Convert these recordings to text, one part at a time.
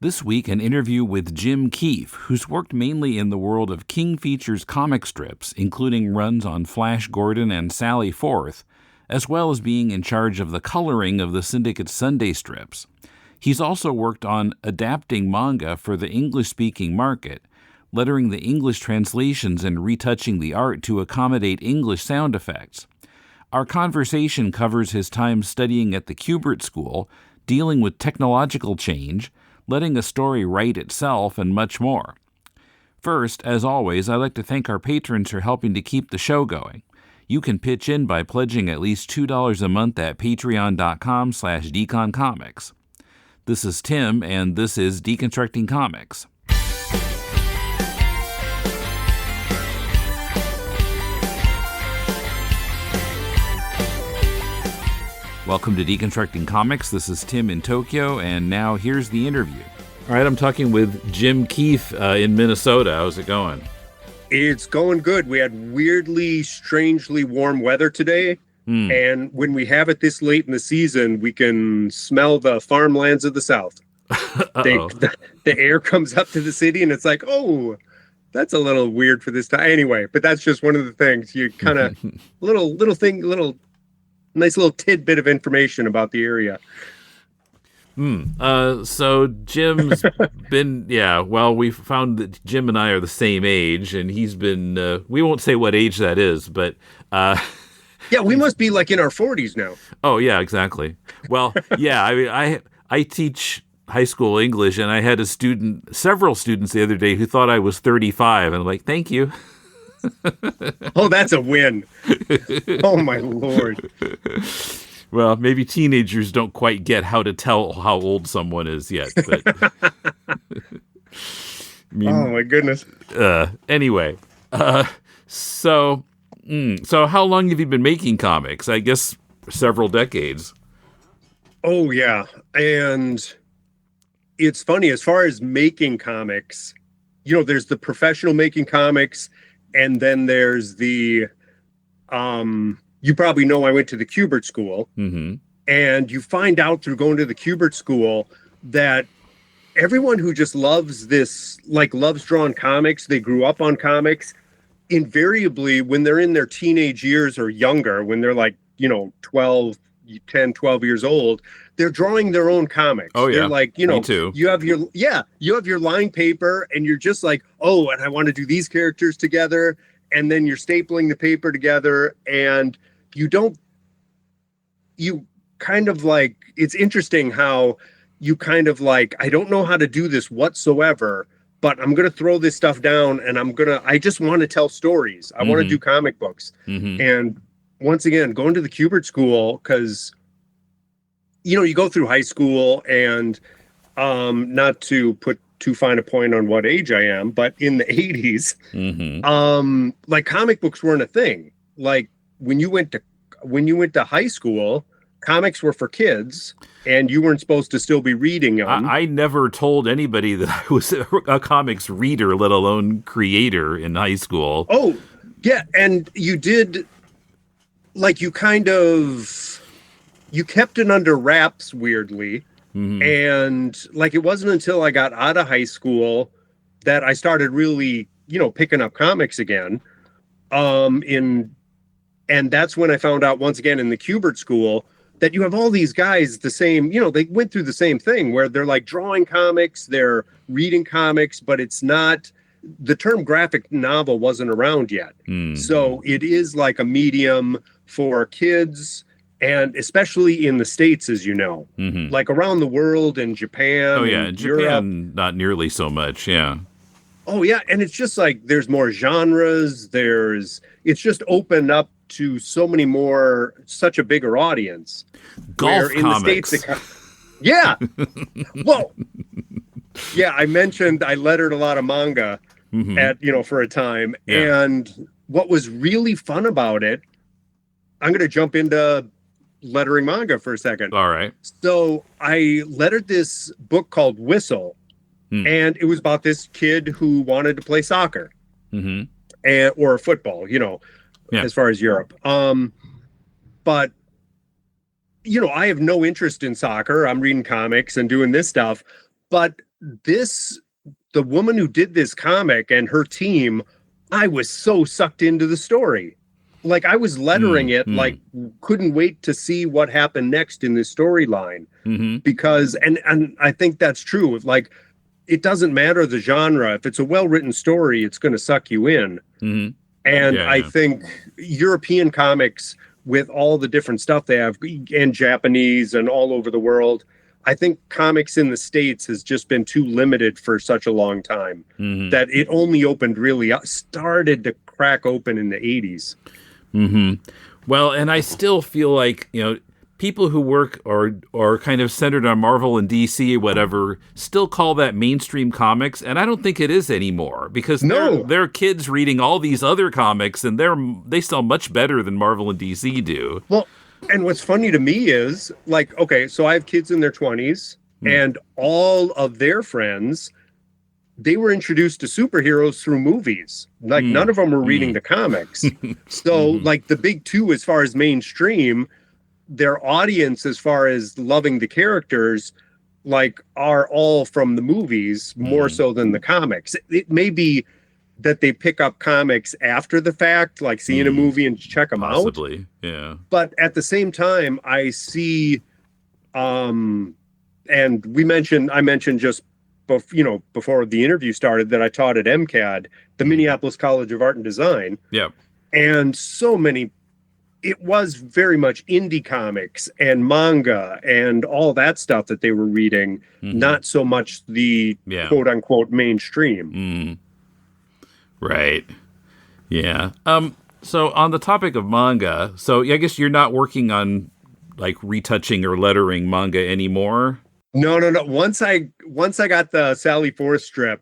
This week, an interview with Jim Keefe, who's worked mainly in the world of King Features comic strips, including runs on Flash Gordon and Sally Forth, as well as being in charge of the coloring of the Syndicate Sunday strips. He's also worked on adapting manga for the English-speaking market, lettering the English translations and retouching the art to accommodate English sound effects. Our conversation covers his time studying at the Kubert School, dealing with technological change, letting a story write itself, and much more. First, as always, I'd like to thank our patrons for helping to keep the show going. You can pitch in by pledging at least $2 a month at patreon.com/deconcomics. This is Tim, and this is Deconstructing Comics. Welcome to Deconstructing Comics. This is Tim in Tokyo, and now here's the interview. All right, I'm talking with Jim Keefe in Minnesota. How's it going? It's going good. We had weirdly, strangely warm weather today, and when we have it this late in the season, we can smell the farmlands of the South. The air comes up to the city, and it's like, oh, that's a little weird for this time. Anyway, but that's just one of the things. You kind of, little nice little tidbit of information about the area. So Jim's been, we found that Jim and I are the same age, and he's been, we won't say what age that is, but... yeah, we must be like in our 40s now. Oh, yeah, exactly. Well, yeah, I mean, I teach high school English, and I had several students the other day who thought I was 35, and I'm like, thank you. Oh, that's a win. Oh, my Lord. Well, maybe teenagers don't quite get how to tell how old someone is yet. But oh, my goodness. Anyway, so how long have you been making comics? I guess several decades. Oh, yeah. And it's funny, as far as making comics, there's the professional making comics, and then there's the, you probably know I went to the Kubert School, and you find out through going to the Kubert School that everyone who just loves this, loves drawing comics, they grew up on comics, invariably, when they're in their teenage years or younger, when they're 12 years old, they're drawing their own comics. Oh, yeah. They're like, Me too. you have your line paper, and you're just like, oh, and I want to do these characters together. And then you're stapling the paper together, and it's interesting how you kind of like, I don't know how to do this whatsoever, but I'm going to throw this stuff down, and I just want to tell stories. I want to do comic books. And once again, going to the Kubert School, because, you go through high school, and not to put too fine a point on what age I am, but in the 80s, comic books weren't a thing. Like when you went to high school, comics were for kids, and you weren't supposed to still be reading them. I never told anybody that I was a comics reader, let alone creator, in high school. Oh, yeah, and you did, you kept it under wraps, weirdly. And it wasn't until I got out of high school that I started really, picking up comics again. And that's when I found out, once again, in the Kubert School, that you have all these guys the same, they went through the same thing where they're drawing comics, they're reading comics, but it's not, the term graphic novel wasn't around yet. So it is like a medium for kids. And especially in the States, as you know, around the world, in Japan. Oh, yeah. In Japan, Europe. Not nearly so much. Yeah. Oh, yeah. And it's just there's more genres. It's just opened up to so many more, such a bigger audience. Golf comics. The States, yeah. Well, yeah, I mentioned I lettered a lot of manga for a time. Yeah. And what was really fun about it, I'm going to jump into lettering manga for a second. All right. So I lettered this book called Whistle, and it was about this kid who wanted to play soccer or football, as far as Europe. But I have no interest in soccer. I'm reading comics and doing this stuff, but the woman who did this comic and her team, I was so sucked into the story. Like I was lettering it, like couldn't wait to see what happened next in this storyline. Because, and I think that's true. Like, it doesn't matter the genre. If it's a well-written story, it's going to suck you in. And I think European comics, with all the different stuff they have, and Japanese and all over the world, I think comics in the States has just been too limited for such a long time that it only started to crack open in the 80s. Well, and I still feel like, people who work or kind of centered on Marvel and DC or whatever still call that mainstream comics, and I don't think it is anymore, because there are kids reading all these other comics, and they sell much better than Marvel and DC do. Well, and what's funny to me is, like, okay, so I have kids in their 20s, and all of their friends, they were introduced to superheroes through movies. Like, none of them were reading the comics. So, like, the big two as far as mainstream, their audience as far as loving the characters, like, are all from the movies more so than the comics. It may be that they pick up comics after the fact, like seeing a movie and check them Possibly, out. Yeah. But at the same time, I see, and I mentioned just before the interview started that I taught at MCAD, the Minneapolis College of Art and Design. Yeah. And it was very much indie comics and manga and all that stuff that they were reading, not so much the quote unquote mainstream. Right. Yeah. So on the topic of manga, so I guess you're not working on like retouching or lettering manga anymore? No. Once I got the Sally Forth strip,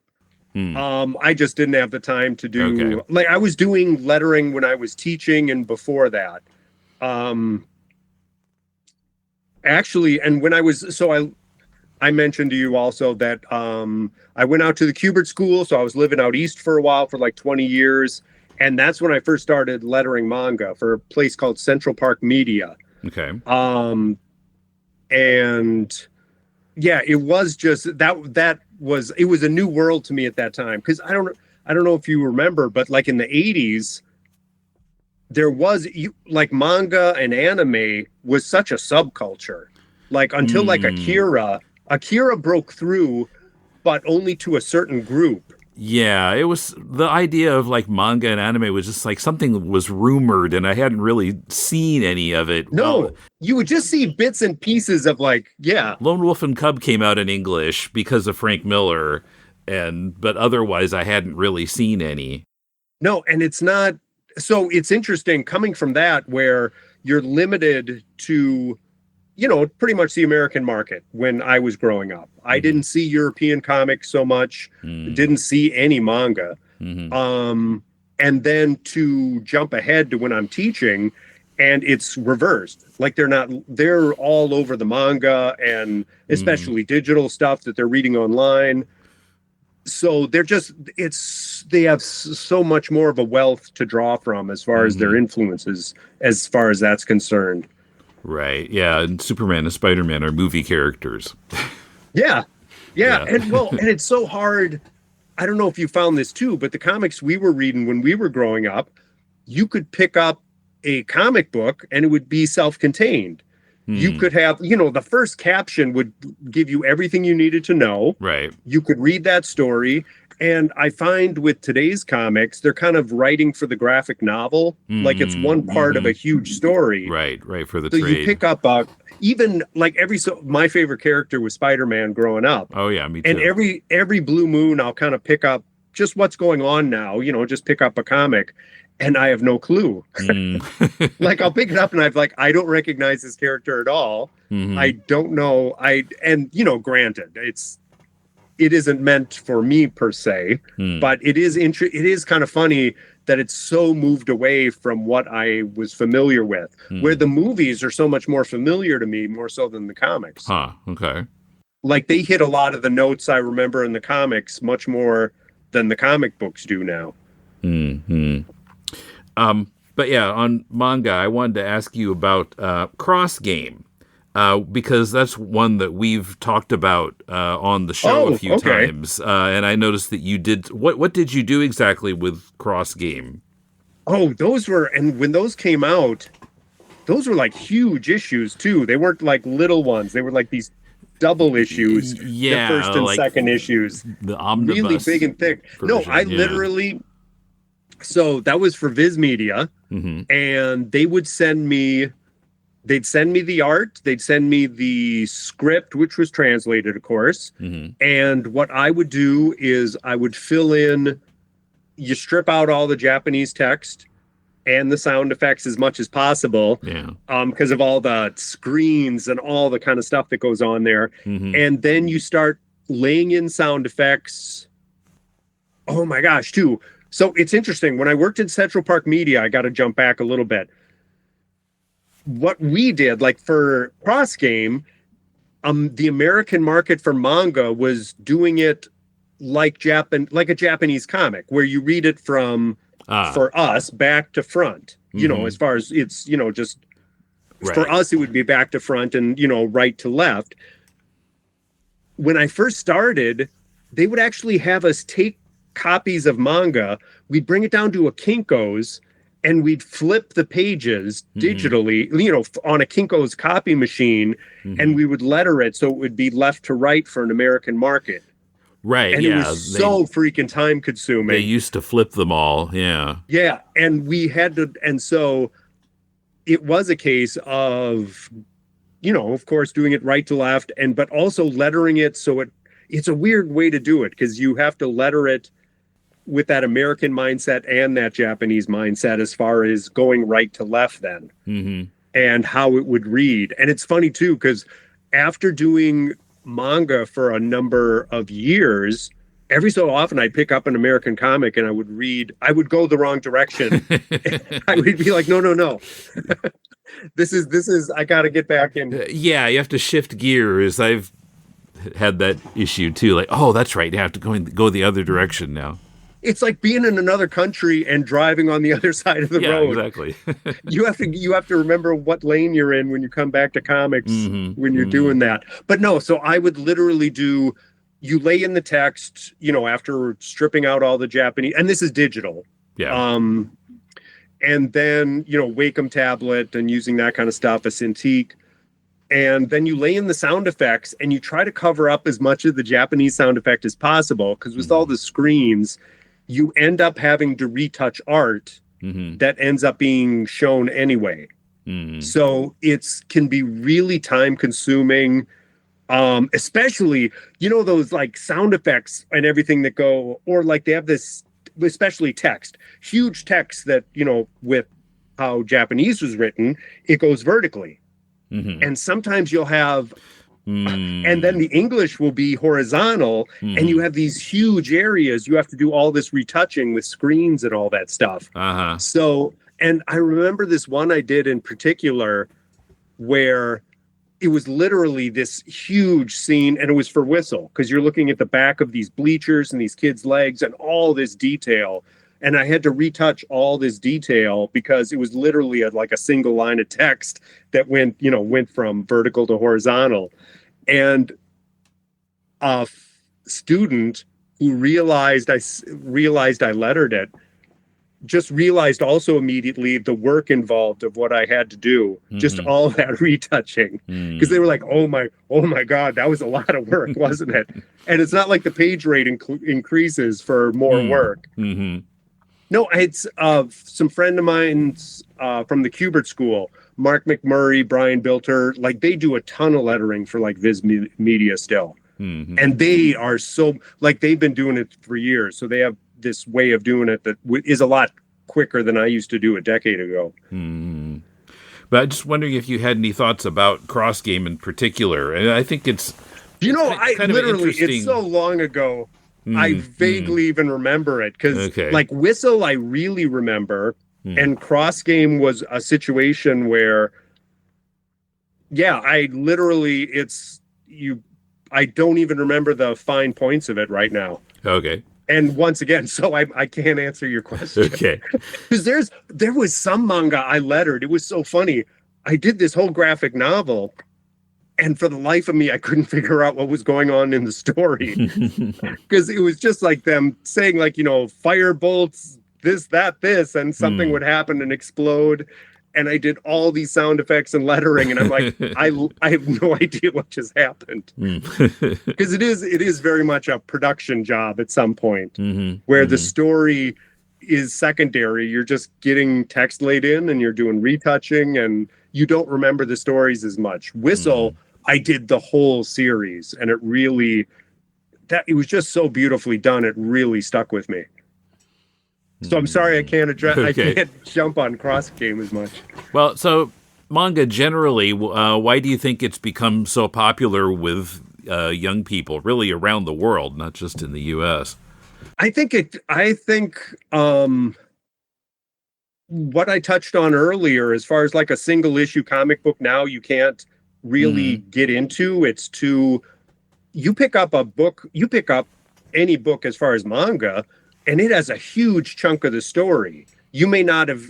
I just didn't have the time to do like I was doing lettering when I was teaching and before that. Actually, and when I mentioned to you also that I went out to the Kubert School, so I was living out east for a while for like 20 years, and that's when I first started lettering manga for a place called Central Park Media. Okay. And yeah, it was just it was a new world to me at that time, because I don't know if you remember, but like in the 80s, there was like manga and anime was such a subculture, like until like Akira broke through, but only to a certain group. Yeah, it was the idea of like manga and anime was just like something was rumored, and I hadn't really seen any of it. No, you would just see bits and pieces of Lone Wolf and Cub came out in English because of Frank Miller, but otherwise I hadn't really seen any. No, and it's not. So it's interesting coming from that, where you're limited to, pretty much the American market. When I was growing up, I didn't see European comics so much, didn't see any manga. And then to jump ahead to when I'm teaching, and it's reversed. Like they're all over the manga, and especially digital stuff that they're reading online. So they have so much more of a wealth to draw from as far as their influences, as far as that's concerned. Right. Yeah. And Superman and Spider-Man are movie characters. Yeah. And it's so hard. I don't know if you found this too, but the comics we were reading when we were growing up, you could pick up a comic book and it would be self-contained. You could have, the first caption would give you everything you needed to know. Right. You could read that story. And I find with today's comics, they're kind of writing for the graphic novel. Like it's one part of a huge story. Right. For the so trade. You pick up even like my favorite character was Spider-Man growing up. Oh yeah, me too. And every blue moon, I'll kind of pick up just what's going on now, just pick up a comic. And I have no clue. Like I'll pick it up and I don't recognize this character at all. I don't know. Granted, it isn't meant for me per se, but it is kind of funny that it's so moved away from what I was familiar with, where the movies are so much more familiar to me, more so than the comics. Huh. Okay. Like they hit a lot of the notes I remember in the comics much more than the comic books do now. But yeah, on manga, I wanted to ask you about Cross Game. because that's one that we've talked about on the show a few times. And I noticed that you did. What did you do exactly with Cross Game? Oh, and when those came out, those were like huge issues too. They weren't like little ones. They were like these double issues. Yeah, the first and like second issues. The omnibus. Really big and thick. Version, no, I literally. So that was for Viz Media, and they would send me. They'd send me the art. They'd send me the script, which was translated, of course. And what I would do is I would fill in. You strip out all the Japanese text and the sound effects as much as possible, because of all the screens and all the kind of stuff that goes on there. And then you start laying in sound effects. Oh my gosh, too. So it's interesting. When I worked in Central Park Media, I got to jump back a little bit. What we did, like for Cross Game, the American market for manga was doing it like a Japanese comic, where you read it from for us back to front. You know, as far as it's just for us, it would be back to front and right to left. When I first started, they would actually have us take copies of manga. We'd bring it down to a Kinko's. And we'd flip the pages digitally, on a Kinko's copy machine, and we would letter it so it would be left to right for an American market. Right, and it was so freaking time consuming. They used to flip them all, yeah. Yeah, and we had to, and so it was a case of, of course, doing it right to left, but also lettering it so it's a weird way to do it, because you have to letter it with that American mindset and that Japanese mindset as far as going right to left then, and how it would read. And it's funny too, because after doing manga for a number of years, every so often I'd pick up an American comic and I would go the wrong direction. I would be like, no. This is, I got to get back in. Yeah, you have to shift gears. I've had that issue too. Like, oh, that's right. You have to go the other direction now. It's like being in another country and driving on the other side of the road. Yeah, exactly. you have to remember what lane you're in when you come back to comics when you're doing that. But no, so I would literally you lay in the text, after stripping out all the Japanese, and this is digital. Yeah. And then, Wacom tablet and using that kind of stuff, a Cintiq. And then you lay in the sound effects and you try to cover up as much of the Japanese sound effect as possible, because with all the screens, you end up having to retouch art that ends up being shown anyway. So it can be really time consuming, especially, those like sound effects and everything that go, or like they have this, especially text, huge text that, with how Japanese was written, it goes vertically. And sometimes you'll have, and then the English will be horizontal, and you have these huge areas. You have to do all this retouching with screens and all that stuff. So, and I remember this one I did in particular where it was literally this huge scene, and it was for Whistle, because you're looking at the back of these bleachers and these kids' legs and all this detail. And I had to retouch all this detail because it was literally like a single line of text that went from vertical to horizontal. And a student who realized I lettered it just realized also immediately the work involved of what I had to do, just all that retouching, because they were like, oh my God, that was a lot of work, wasn't it? And it's not like the page rate increases for more work. No, it's some friend of mine's from the Kubert School, Mark McMurray, Brian Bilter, like they do a ton of lettering for like Viz Media still. And they are so, like they've been doing it for years. So they have this way of doing it that is a lot quicker than I used to do a decade ago. But I'm just wondering if you had any thoughts about Cross Game in particular. And I think it's, I literally, it's so long ago. I vaguely even remember it because like Whistle, I really remember. And Cross Game was a situation where, I literally, I don't even remember the fine points of it right now. Okay. And once again, so I can't answer your question. Okay. Because there was some manga I lettered. It was so funny. I did this whole graphic novel And for the life of me, I couldn't figure out what was going on in the story because it was just like them saying like, fire bolts, this, that, this, and something would happen and explode. And I did all these sound effects and lettering. And I'm like, I have no idea what just happened because it is very much a production job at some point where the story is secondary. You're just getting text laid in and you're doing retouching and you don't remember the stories as much. Whistle, I did the whole series and it was just so beautifully done. It really stuck with me. So I'm sorry I can't I can't jump on Cross Game as much. Well, so manga generally, why do you think it's become so popular with young people, really around the world, not just in the U.S.? I think what I touched on earlier, as far as like a single issue comic book now, you can't really get into. You pick up any book as far as manga, and it has a huge chunk of the story. You may not have,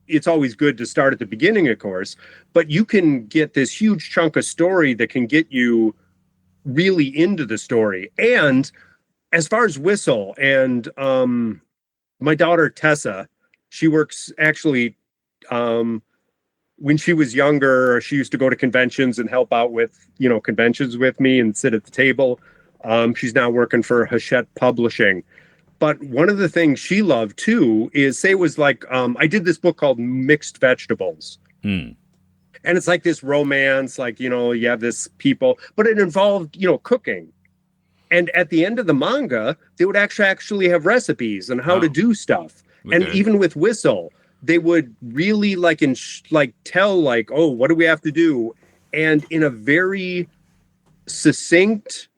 it's always good to start at the beginning, of course, but you can get this huge chunk of story that can get you really into the story. And as far as Whistle and my daughter Tessa, she works actually, when she was younger, she used to go to conventions and help out with, conventions with me and sit at the table. She's now working for Hachette Publishing. But one of the things she loved too is, say it was like, I did this book called Mixed Vegetables. And it's like this romance, like, you have this people, but it involved, cooking. And at the end of the manga, they would actually have recipes and how to do stuff. Okay. And even with Whistle, they would really tell like, oh, what do we have to do? And in a very succinct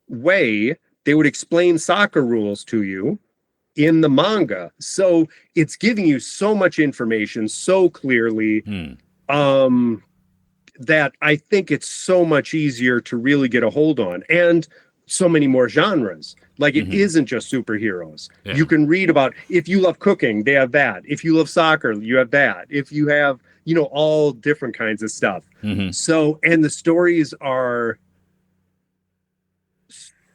way, they would explain soccer rules to you in the manga. So it's giving you so much information so clearly that I think it's so much easier to really get a hold on. And so many more genres. Like it isn't just superheroes. Yeah. You can read about, if you love cooking, they have that. If you love soccer, you have that. If you have, all different kinds of stuff. So, and the stories are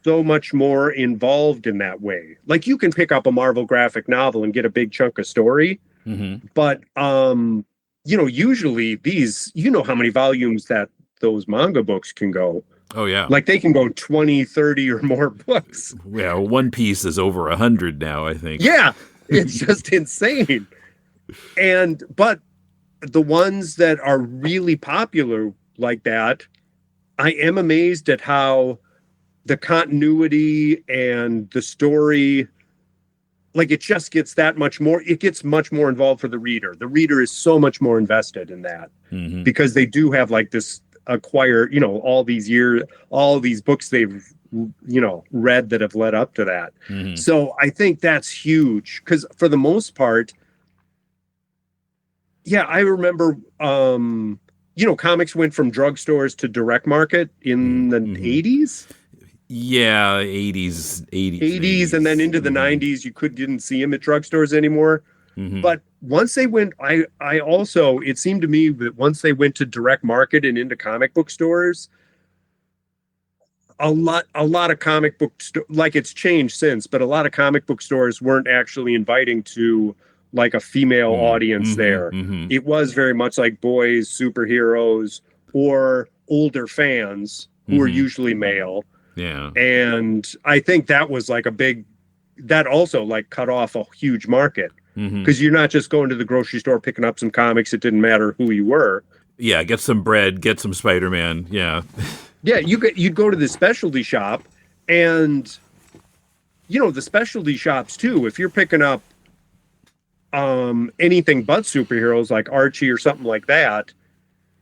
so much more involved in that way. Like you can pick up a Marvel graphic novel and get a big chunk of story. But, usually these, how many volumes that those manga books can go. Oh, yeah. Like they can go 20, 30 or more books. Yeah, One Piece is over 100 now, I think. Yeah, it's just insane. But the ones that are really popular like that, I am amazed at how the continuity and the story, like it just gets that much more, it gets much more involved for the reader. The reader is so much more invested in that because they do have like this acquire, all these years, all these books they've, read that have led up to that. So I think that's huge because for the most part, yeah, I remember, comics went from drugstores to direct market in the 80s. Yeah, 80s. And then into the 90s, you didn't see them at drugstores anymore. But once they went, I also, it seemed to me that once they went to direct market and into comic book stores, a lot of comic book, like it's changed since, but a lot of comic book stores weren't actually inviting to like a female audience there. It was very much like boys, superheroes, or older fans who were usually male. Yeah. And I think that was like that also like cut off a huge market. Because you're not just going to the grocery store picking up some comics. It didn't matter who you were. Yeah, get some bread, get some Spider-Man. Yeah. Yeah, you'd go to the specialty shop, and the specialty shops too. If you're picking up anything but superheroes like Archie or something like that,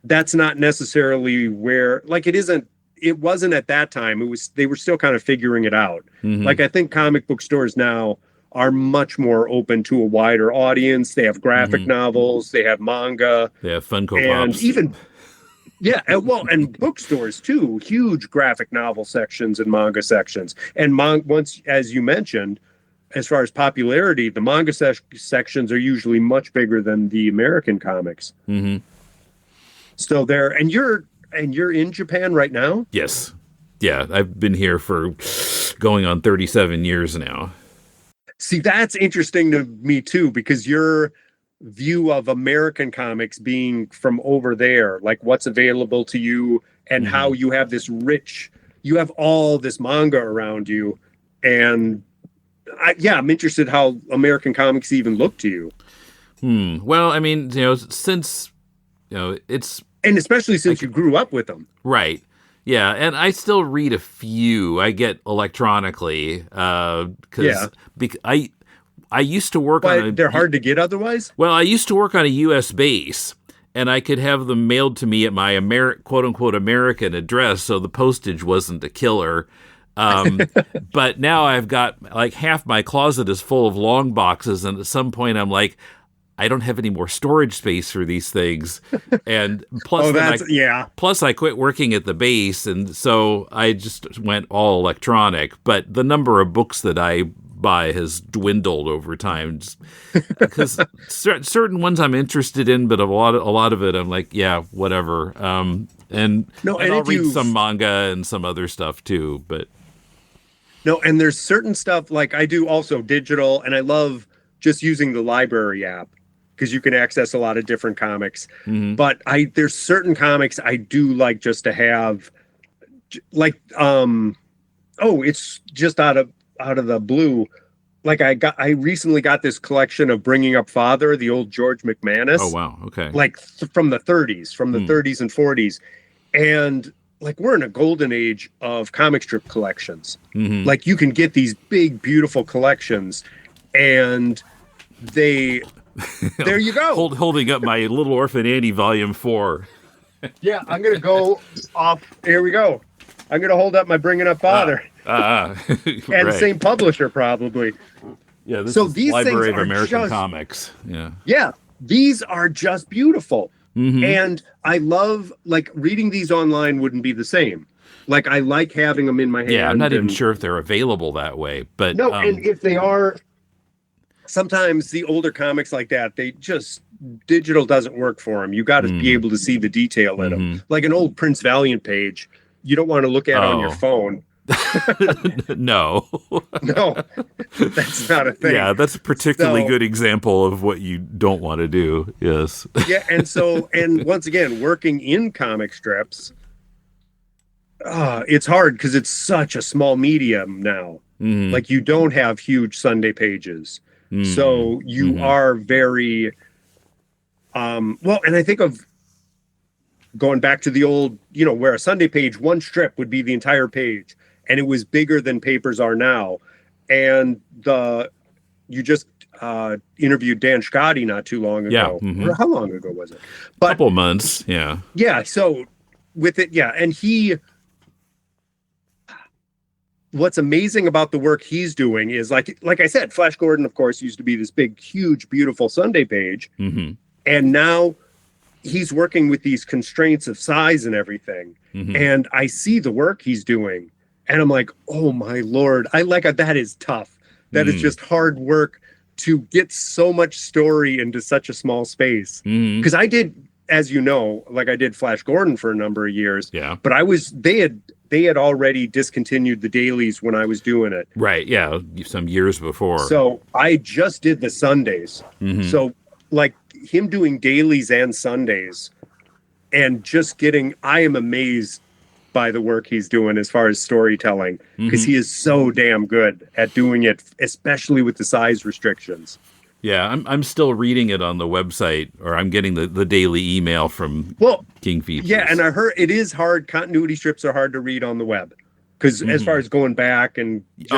that's not necessarily where. Like it wasn't at that time. They were still kind of figuring it out. Like I think comic book stores now are much more open to a wider audience. They have graphic novels, they have manga, they have Funko and Pops. Even and bookstores too. Huge graphic novel sections and manga sections. And once, as you mentioned, as far as popularity, the manga sections are usually much bigger than the American comics. So And you're in Japan right now? Yes. Yeah, I've been here for going on 37 years now. See, that's interesting to me too, because your view of American comics being from over there, like what's available to you and how you have this rich, you have all this manga around you. And I'm interested how American comics even look to you. Well, I mean, since, it's... And especially since you grew up with them. Right. Yeah, and I still read a few. I get electronically because I used to work on they're hard to get otherwise? Well, I used to work on a U.S. base, and I could have them mailed to me at my quote-unquote American address, so the postage wasn't a killer. But now I've got, like, half my closet is full of long boxes, and at some point I'm like, I don't have any more storage space for these things. And plus, plus I quit working at the base, and so I just went all electronic. But the number of books that I buy has dwindled over time, because certain ones I'm interested in, but a lot of it I'm like, yeah, whatever. And I'll read some manga and some other stuff too. But no, and there's certain stuff like I do also digital, and I love just using the library app, because you can access a lot of different comics. But there's certain comics I do like just to have, like, it's just out of the blue. Like I recently got this collection of Bringing Up Father, the old George McManus. Oh, wow. Okay. Like from the 30s and 40s. And like, we're in a golden age of comic strip collections. Like, you can get these big, beautiful collections, and there you go. Holding up my Little Orphan Annie Volume 4. Yeah, I'm going to go off. Here we go. I'm going to hold up my Bringing Up Father. And right. Same publisher, probably. Yeah, this is these Library of American Comics. Yeah. Yeah, these are just beautiful. And I love, like, reading these online wouldn't be the same. Like, I like having them in my hand. Yeah, I'm not even sure if they're available that way. But no, and if they are... Sometimes the older comics like that, digital doesn't work for them. You got to be able to see the detail in them. Like an old Prince Valiant page, you don't want to look at on your phone. No, that's not a thing. Yeah, that's a particularly good example of what you don't want to do. Yes. Yeah, and once again, working in comic strips, it's hard because it's such a small medium now. Like, you don't have huge Sunday pages. So you are very, and I think of going back to the old, where a Sunday page, one strip would be the entire page, and it was bigger than papers are now. And you just interviewed Dan Scotti not too long ago. Or how long ago was it? A couple months, yeah. Yeah, so with it, and what's amazing about the work he's doing is, like I said, Flash Gordon, of course, used to be this big, huge, beautiful Sunday page. And now he's working with these constraints of size and everything. And I see the work he's doing, and I'm like, oh my Lord, that is tough. That is just hard work to get so much story into such a small space. Because I did, as you know, like, I did Flash Gordon for a number of years. Yeah. But they had already discontinued the dailies when I was doing it. Right, yeah, some years before. So I just did the Sundays. So, like, him doing dailies and Sundays, and just I am amazed by the work he's doing as far as storytelling, because he is so damn good at doing it, especially with the size restrictions. Yeah, I'm still reading it on the website, or I'm getting the daily email from King Features. Yeah, and I heard it is hard. Continuity strips are hard to read on the web, because as far as going back and their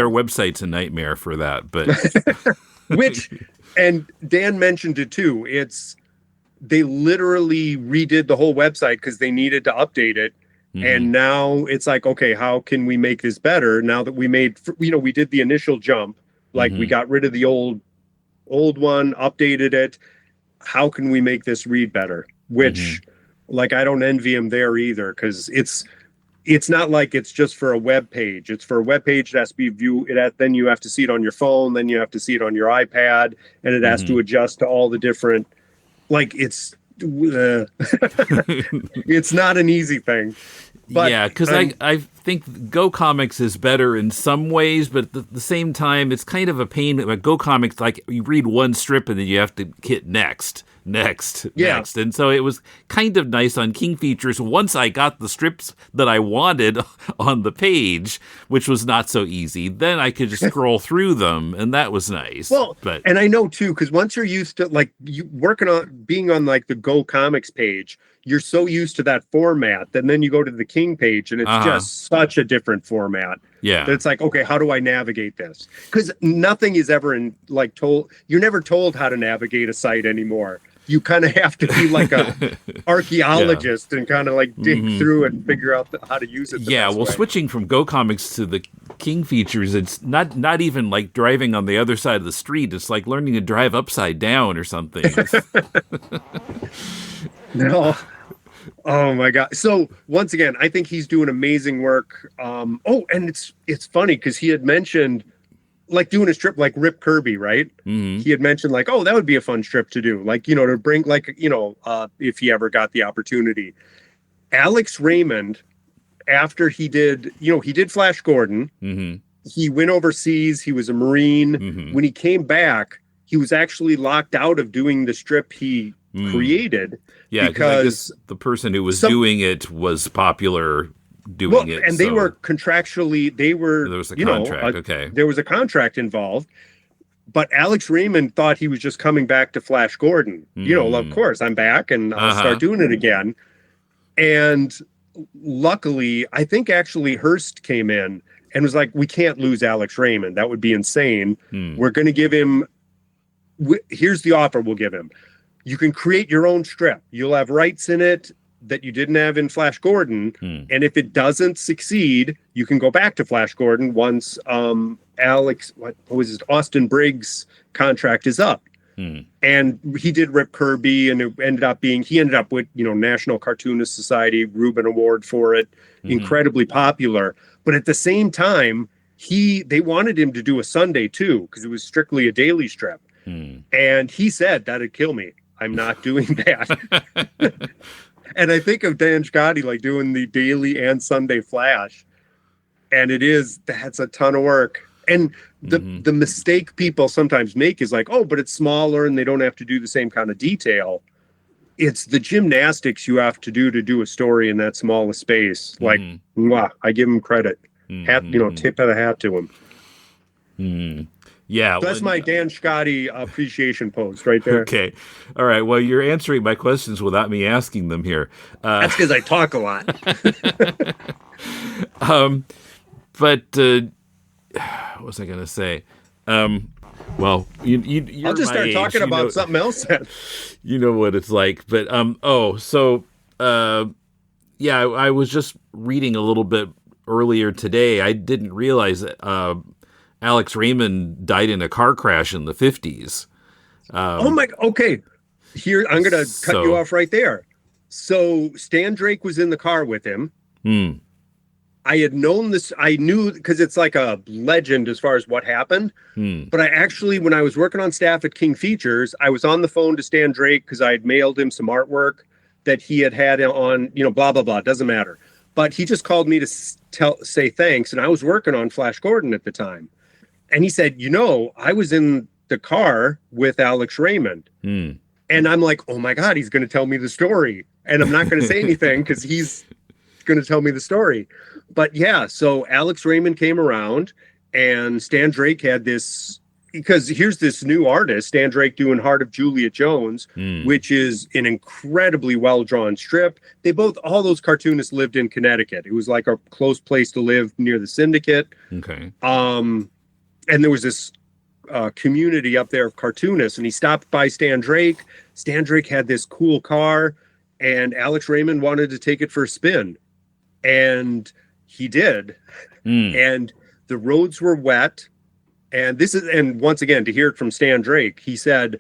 website's a nightmare for that. But and Dan mentioned it too. They literally redid the whole website because they needed to update it. And now it's like, okay, how can we make this better now that we did the initial jump? Like, we got rid of the old one, updated it. How can we make this read better? Which, like, I don't envy him there either, because it's not like it's just for a web page. It's for a web page that has to be viewed. Then you have to see it on your phone. Then you have to see it on your iPad, and it has to adjust to all the different. Like, it's It's not an easy thing. But yeah, because I think Go Comics is better in some ways, but at the same time, it's kind of a pain. Like Go Comics, like you read one strip and then you have to hit next. And so it was kind of nice on King Features once I got the strips that I wanted on the page, which was not so easy. Then I could just scroll through them, and that was nice. Well, and I know too, because once you're used to like you working on being on like the Go Comics page, you're so used to that format that then you go to the King page and it's just such a different format. Yeah. That it's like, okay, how do I navigate this? Because nothing is ever you're never told how to navigate a site anymore. You kind of have to be like a archaeologist and kind of like dig through it and figure out how to use it. Switching from Go Comics to the King Features, it's not even like driving on the other side of the street. It's like learning to drive upside down or something. No. Oh my God. So once again, I think he's doing amazing work. And it's funny because he had mentioned like doing a strip like Rip Kirby, right? Mm-hmm. He had mentioned like, oh, that would be a fun strip to do. Like, to bring like, if he ever got the opportunity. Alex Raymond, after he did Flash Gordon, he went overseas. He was a Marine. Mm-hmm. When he came back, he was actually locked out of doing the strip he created. Yeah, because I guess the person who was doing it was popular doing it. And they were contractually, there was a contract, okay. There was a contract involved, but Alex Raymond thought he was just coming back to Flash Gordon. Of course, I'm back and I'll start doing it again. And luckily, I think actually Hearst came in and was like, we can't lose Alex Raymond. That would be insane. We're going to give him, here's the offer we'll give him. You can create your own strip. You'll have rights in it that you didn't have in Flash Gordon. And if it doesn't succeed, you can go back to Flash Gordon once Austin Briggs' contract is up. And he did Rip Kirby, and he ended up with, National Cartoonist Society, Reuben Award for it, incredibly popular. But at the same time, they wanted him to do a Sunday too, because it was strictly a daily strip. And he said, that'd kill me. I'm not doing that. And I think of Dan Scotty like doing the daily and Sunday Flash. And that's a ton of work. And the mistake people sometimes make is like, oh, but it's smaller and they don't have to do the same kind of detail. It's the gymnastics you have to do a story in that small a space. Like, I give him credit. Tip of the hat to him. Yeah. So that's my Dan Scotty appreciation post right there. Okay. All right. Well, you're answering my questions without me asking them here. That's because I talk a lot. But what was I going to say? Well, you're I'll just start talking about something else then. You know what it's like. But, I was just reading a little bit earlier today. I didn't realize that Alex Raymond died in a car crash in the 50s. Okay. Here, I'm going to cut you off right there. So Stan Drake was in the car with him. I had known this. I knew because it's like a legend as far as what happened. But I actually, when I was working on staff at King Features, I was on the phone to Stan Drake because I had mailed him some artwork that he had on, blah, blah, blah. Doesn't matter. But he just called me to say thanks. And I was working on Flash Gordon at the time. And he said, I was in the car with Alex Raymond. And I'm like, oh my God, he's going to tell me the story. And I'm not going to say anything because he's going to tell me the story. But yeah, so Alex Raymond came around and Stan Drake had this, because here's this new artist, Stan Drake doing Heart of Juliet Jones, which is an incredibly well-drawn strip. All those cartoonists lived in Connecticut. It was like a close place to live near the Syndicate. Okay. And there was this community up there of cartoonists, and he stopped by Stan Drake. Stan Drake had this cool car, and Alex Raymond wanted to take it for a spin. And he did. And the roads were wet. And once again, to hear it from Stan Drake, he said,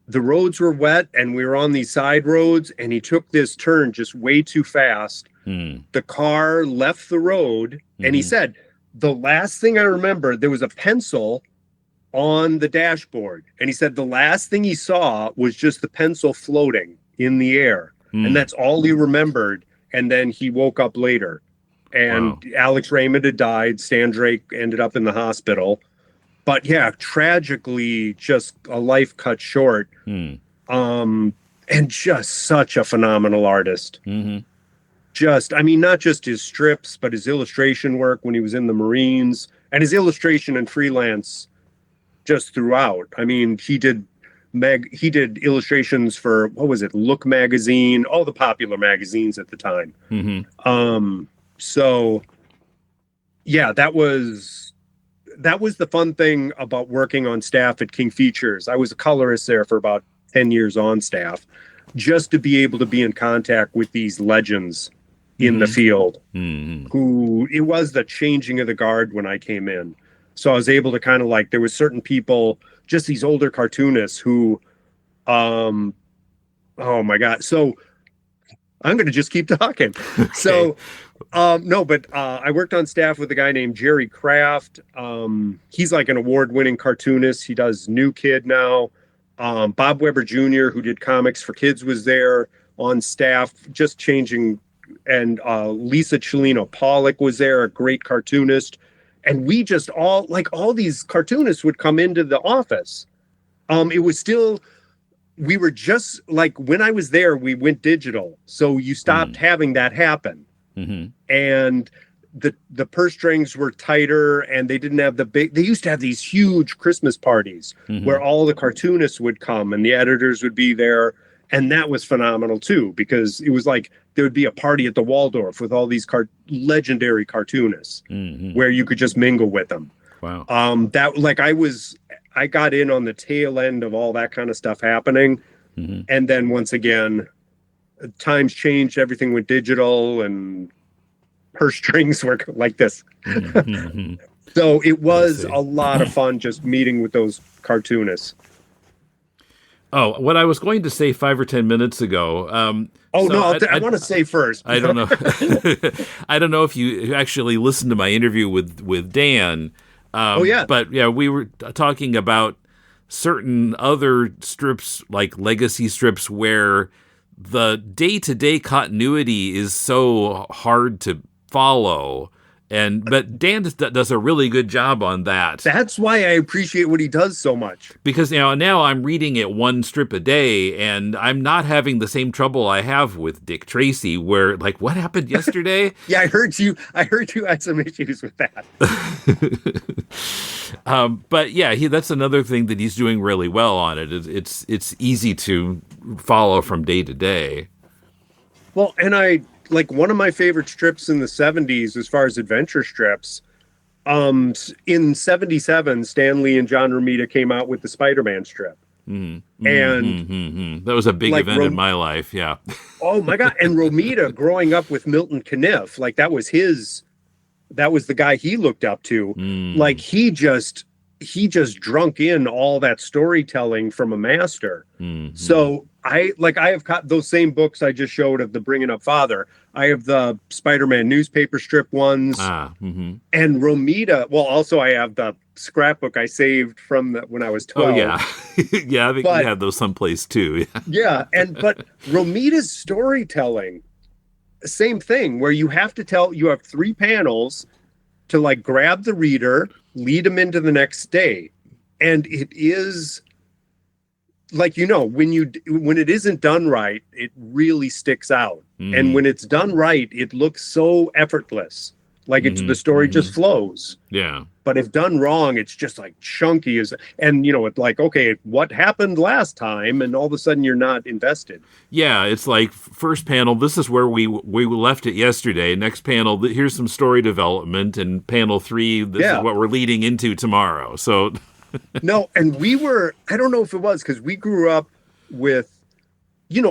the roads were wet and we were on these side roads, and he took this turn just way too fast. The car left the road, and he said, the last thing I remember, there was a pencil on the dashboard. And he said the last thing he saw was just the pencil floating, in the air. And that's all he remembered. And then he woke up later. And Alex Raymond had died. Stan Drake ended up in the hospital. But yeah, tragically, just a life cut short. And just such a phenomenal artist. Just, I mean, not just his strips, but his illustration work when he was in the Marines, and his illustration and freelance just throughout. I mean, he did illustrations for, what was it, Look magazine, all the popular magazines at the time. So yeah, that was the fun thing about working on staff at King Features. I was a colorist there for about 10 years on staff, just to be able to be in contact with these legends in the field, who, it was the changing of the guard when I came in. So I was able to kind of like, there was certain people, just these older cartoonists who, oh my God. So I'm going to just keep talking. Okay. So, no, but I worked on staff with a guy named Jerry Kraft. He's like an award-winning cartoonist. He does New Kid now. Bob Weber Jr., who did comics for kids, was there on staff, just changing. And Lisa Chelino Pollock was there, a great cartoonist. And we just all these cartoonists would come into the office. It was still, we were just like, when I was there, we went digital. So you stopped having that happen. And the purse strings were tighter, and they didn't have they used to have these huge Christmas parties where all the cartoonists would come and the editors would be there. And that was phenomenal too, because it was like there would be a party at the Waldorf with all these legendary cartoonists where you could just mingle with them. Wow. That, like, I got in on the tail end of all that kind of stuff happening. And then once again, times changed, everything went digital, and purse strings were like this. So it was a lot of fun just meeting with those cartoonists. Oh, what I was going to say 5 or 10 minutes ago. I want to say first. I don't know. I don't know if you actually listened to my interview with Dan. But yeah, we were talking about certain other strips, like legacy strips, where the day-to-day continuity is so hard to follow. But Dan does a really good job on that. That's why I appreciate what he does so much. Because now I'm reading it one strip a day, and I'm not having the same trouble I have with Dick Tracy, where, like, what happened yesterday? Yeah, I heard you had some issues with that. But yeah, that's another thing that he's doing really well on it. It's easy to follow from day to day. Well, and like, one of my favorite strips in the 70s, as far as adventure strips, in 77, Stan Lee and John Romita came out with the Spider-Man strip. And that was a big event in my life. Yeah. Oh my God. And Romita, growing up with Milton Caniff, like, that was the guy he looked up to. Like, he just drunk in all that storytelling from a master. So I have those same books I just showed of the Bringing Up Father. I have the Spider-Man newspaper strip ones. And Romita. Well, also I have the scrapbook I saved from when I was 12. Oh yeah. Yeah, I think we had those someplace too. Yeah. But Romita's storytelling, same thing, where you have 3 panels to, like, grab the reader, lead them into the next day. And it is, like, when it isn't done right, it really sticks out. And when it's done right, it looks so effortless. Like, the story just flows. Yeah. But if done wrong, it's just like chunky it's like, okay, what happened last time? And all of a sudden you're not invested. Yeah. It's like, first panel, this is where we left it yesterday. Next panel, here's some story development. And panel 3, this is what we're leading into tomorrow. So no. And I don't know if it was, because we grew up with,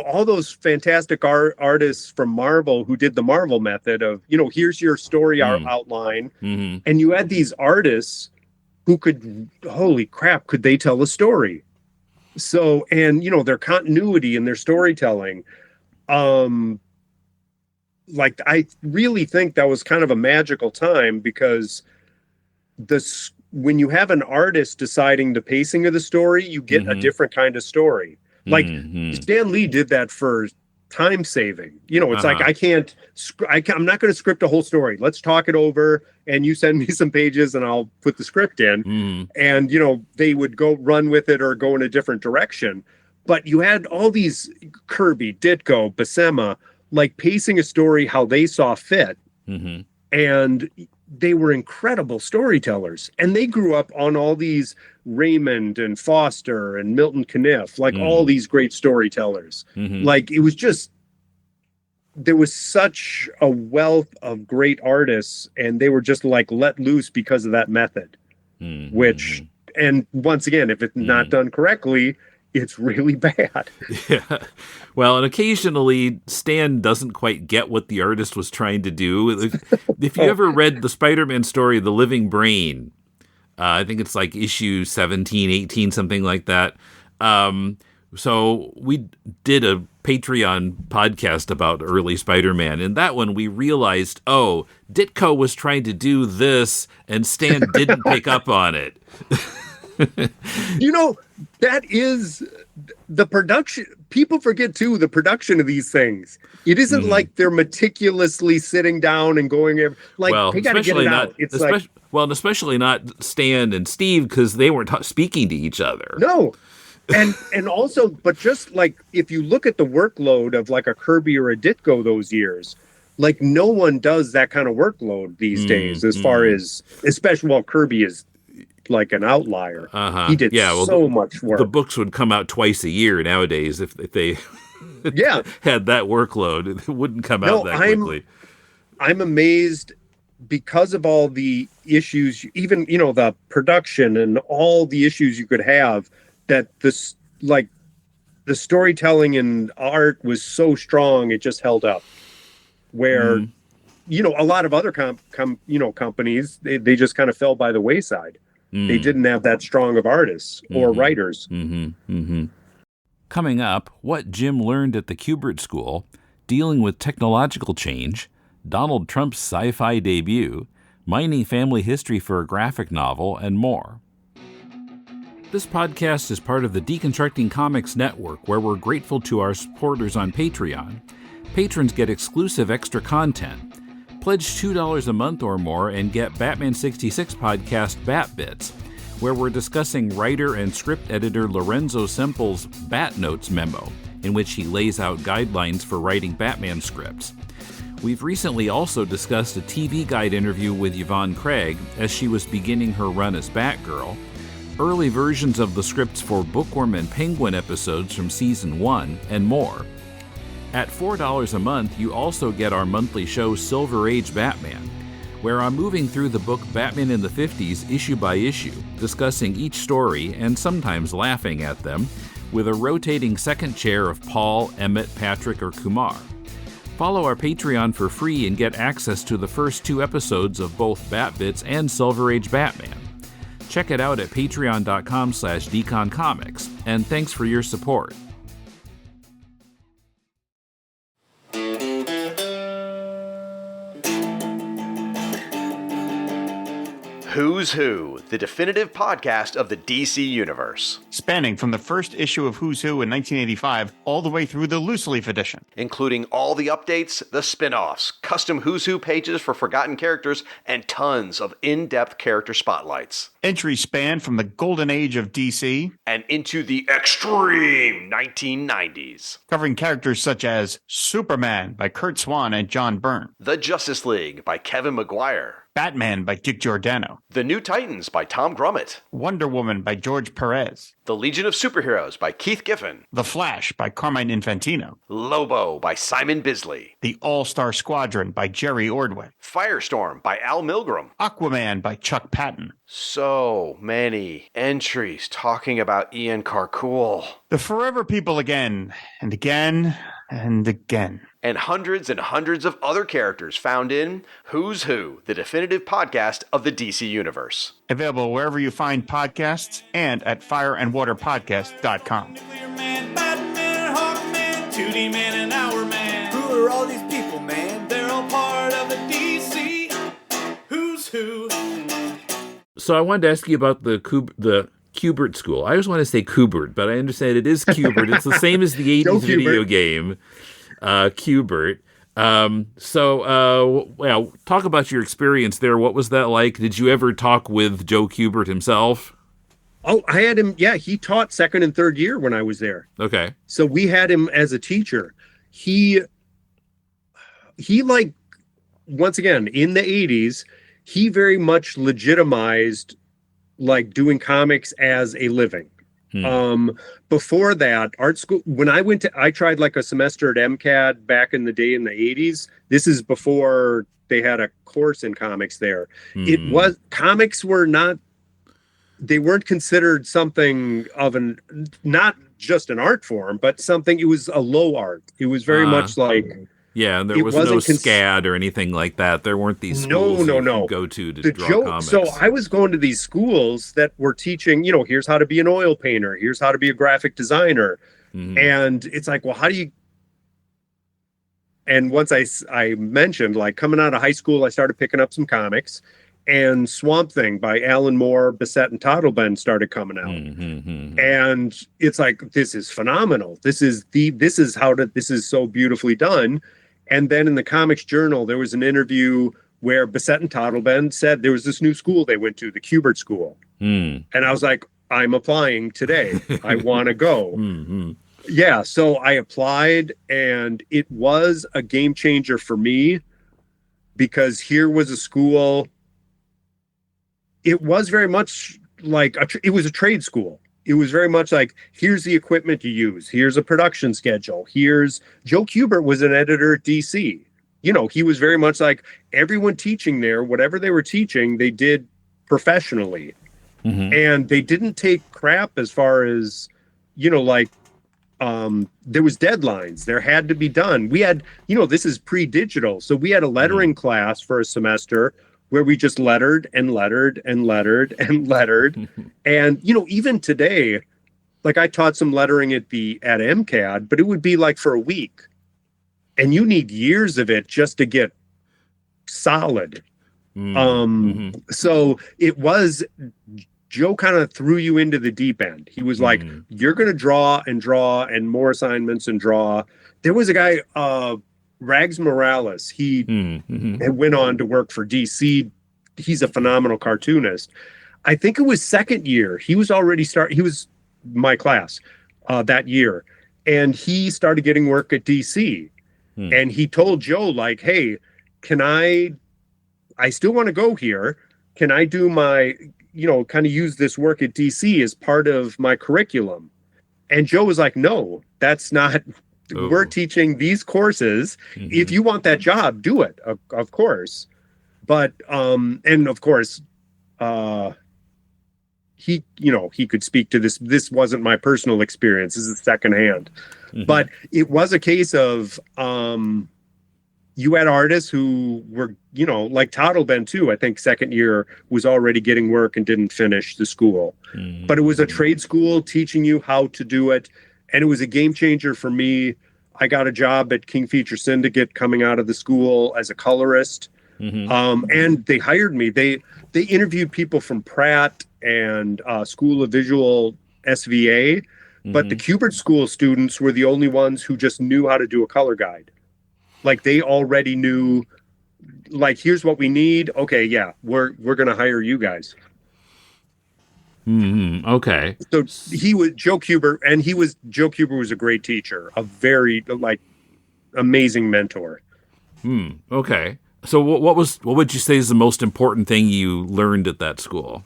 all those fantastic artists from Marvel who did the Marvel method of, here's your story outline. And you had these artists who could, holy crap, could they tell a story? So, and, their continuity and their storytelling. Like, I really think that was kind of a magical time, because when you have an artist deciding the pacing of the story, you get a different kind of story. Like Stan Lee did that for time saving. It's like I'm not going to script a whole story. Let's talk it over, and you send me some pages, and I'll put the script in. And they would go run with it or go in a different direction. But you had all these Kirby, Ditko, Buscema, like pacing a story how they saw fit, and they were incredible storytellers. And they grew up on all these Raymond and Foster and Milton Caniff, like all these great storytellers. Like it was just, there was such a wealth of great artists, and they were just like let loose because of that method, which, and once again, if it's not done correctly, it's really bad. Yeah. Well, and occasionally Stan doesn't quite get what the artist was trying to do. If you ever read the Spider-Man story, The Living Brain, I think it's like issue 17, 18, something like that. So we did a Patreon podcast about early Spider-Man. And that one we realized, Ditko was trying to do this and Stan didn't pick up on it. That is the production. People forget too, the production of these things. It isn't like they're meticulously sitting down and going they got to get it out. It's and especially not Stan and Steve, because they weren't speaking to each other. No. And also, but just like if you look at the workload of like a Kirby or a Ditko those years, like no one does that kind of workload these days, as far as, especially Kirby is like an outlier. He did so much work. The books would come out twice a year nowadays if they had that workload. It wouldn't come out that quickly. I'm amazed because of all the issues, even the production and all the issues you could have, that this like the storytelling and art was so strong it just held up. Where a lot of other companies they just kind of fell by the wayside. They didn't have that strong of artists or writers. Coming up, what Jim learned at the Kubert School, dealing with technological change, Donald Trump's sci-fi debut, mining family history for a graphic novel, and more. This podcast is part of the Deconstructing Comics Network, where we're grateful to our supporters on Patreon. Patrons get exclusive extra content. Pledge $2 a month or more and get Batman 66 podcast Bat Bits, where we're discussing writer and script editor Lorenzo Semple's Bat Notes memo, in which he lays out guidelines for writing Batman scripts. We've recently also discussed a TV Guide interview with Yvonne Craig as she was beginning her run as Batgirl, early versions of the scripts for Bookworm and Penguin episodes from Season 1, and more. At $4 a month, you also get our monthly show Silver Age Batman, where I'm moving through the book Batman in the 50s issue by issue, discussing each story and sometimes laughing at them, with a rotating second chair of Paul, Emmett, Patrick, or Kumar. Follow our Patreon for free and get access to the first 2 episodes of both Bat-Bits and Silver Age Batman. Check it out at patreon.com/deconcomics, and thanks for your support. Who's Who, the definitive podcast of the DC Universe. Spanning from the first issue of Who's Who in 1985 all the way through the loose leaf edition. Including all the updates, the spin-offs, custom Who's Who pages for forgotten characters, and tons of in-depth character spotlights. Entries span from the golden age of DC and into the extreme 1990s. Covering characters such as Superman by Kurt Swan and John Byrne. The Justice League by Kevin Maguire. Batman by Dick Giordano. The New Titans by Tom Grummett. Wonder Woman by George Perez. The Legion of Superheroes by Keith Giffen. The Flash by Carmine Infantino. Lobo by Simon Bisley. The All-Star Squadron by Jerry Ordway. Firestorm by Al Milgrom. Aquaman by Chuck Patton. So many entries talking about Ian Karkull. The Forever People again, and again, and again. And hundreds of other characters found in Who's Who, the definitive podcast of the DC Universe. Available wherever you find podcasts and at fireandwaterpodcast.com. Nuclear Man, Batman, Hawkman, 2D Man, and Hour Man. Who are all these people, man? They're all part of the DC Who's Who. So I wanted to ask you about the Kubert School. I always want to say Kubert, but I understand it is Kubert. It's the same as the 80s video game, Kubert. Well, talk about your experience there. What was that like? Did you ever talk with Joe Kubert himself? Oh, I had him. Yeah, he taught second and third year when I was there. Okay. So we had him as a teacher. He like, once again, in the 80s, he very much legitimized like doing comics as a living. Before that, art school, when I tried like a semester at MCAD back in the day in the 80s. This is before they had a course in comics there. Comics were not, they weren't considered something of not just an art form, but something, it was a low art. It was very much like, yeah, and there was no SCAD or anything like that. There weren't these schools you go to draw comics. So I was going to these schools that were teaching, here's how to be an oil painter. Here's how to be a graphic designer. And it's like, well, how do you... And once I mentioned, like, coming out of high school, I started picking up some comics. And Swamp Thing by Alan Moore, Bissett, and Toddleben started coming out. And it's like, this is phenomenal. This is so beautifully done. And then in the Comics Journal, there was an interview where Bissett and Toddleben said there was this new school they went to, the Kubert School. And I was like, I'm applying today. I want to go. Yeah, so I applied, and it was a game changer for me, because here was a school. It was very much like it was a trade school. It was very much like, here's the equipment to use. Here's a production schedule. Joe Kubert was an editor at DC. He was very much like, everyone teaching there, whatever they were teaching, they did professionally. And they didn't take crap as far as, there was deadlines. There had to be done. We had, this is pre-digital. So we had a lettering class for a semester where we just lettered and lettered and lettered and lettered. And, even today, like, I taught some lettering at MCAD, but it would be like for a week. And you need years of it just to get solid. So it was, Joe kind of threw you into the deep end. He was like, you're going to draw and more assignments and draw. There was a guy, Rags Morales, he went on to work for DC. He's a phenomenal cartoonist. I think it was second year. He was already he was my class that year. And he started getting work at DC. And he told Joe, like, hey, I still want to go here. Can I do my, kind of use this work at DC as part of my curriculum? And Joe was like, no, that's not... We're teaching these courses. If you want that job, do it, of course. But and of course, he could speak to this. This wasn't my personal experience. This is secondhand. But it was a case of you had artists who were, like Toddleben too. I think second year was already getting work and didn't finish the school. But it was a trade school teaching you how to do it. And it was a game changer for me. I got a job at King Feature Syndicate coming out of the school as a colorist. And they hired me. They interviewed people from Pratt and School of Visual SVA, but the Kubert School students were the only ones who just knew how to do a color guide. Like, they already knew, like, here's what we need. Okay, yeah, we're going to hire you guys. Okay. So he was Joe Kubert, and Joe Kubert was a great teacher, a very amazing mentor. Okay. So what would you say is the most important thing you learned at that school?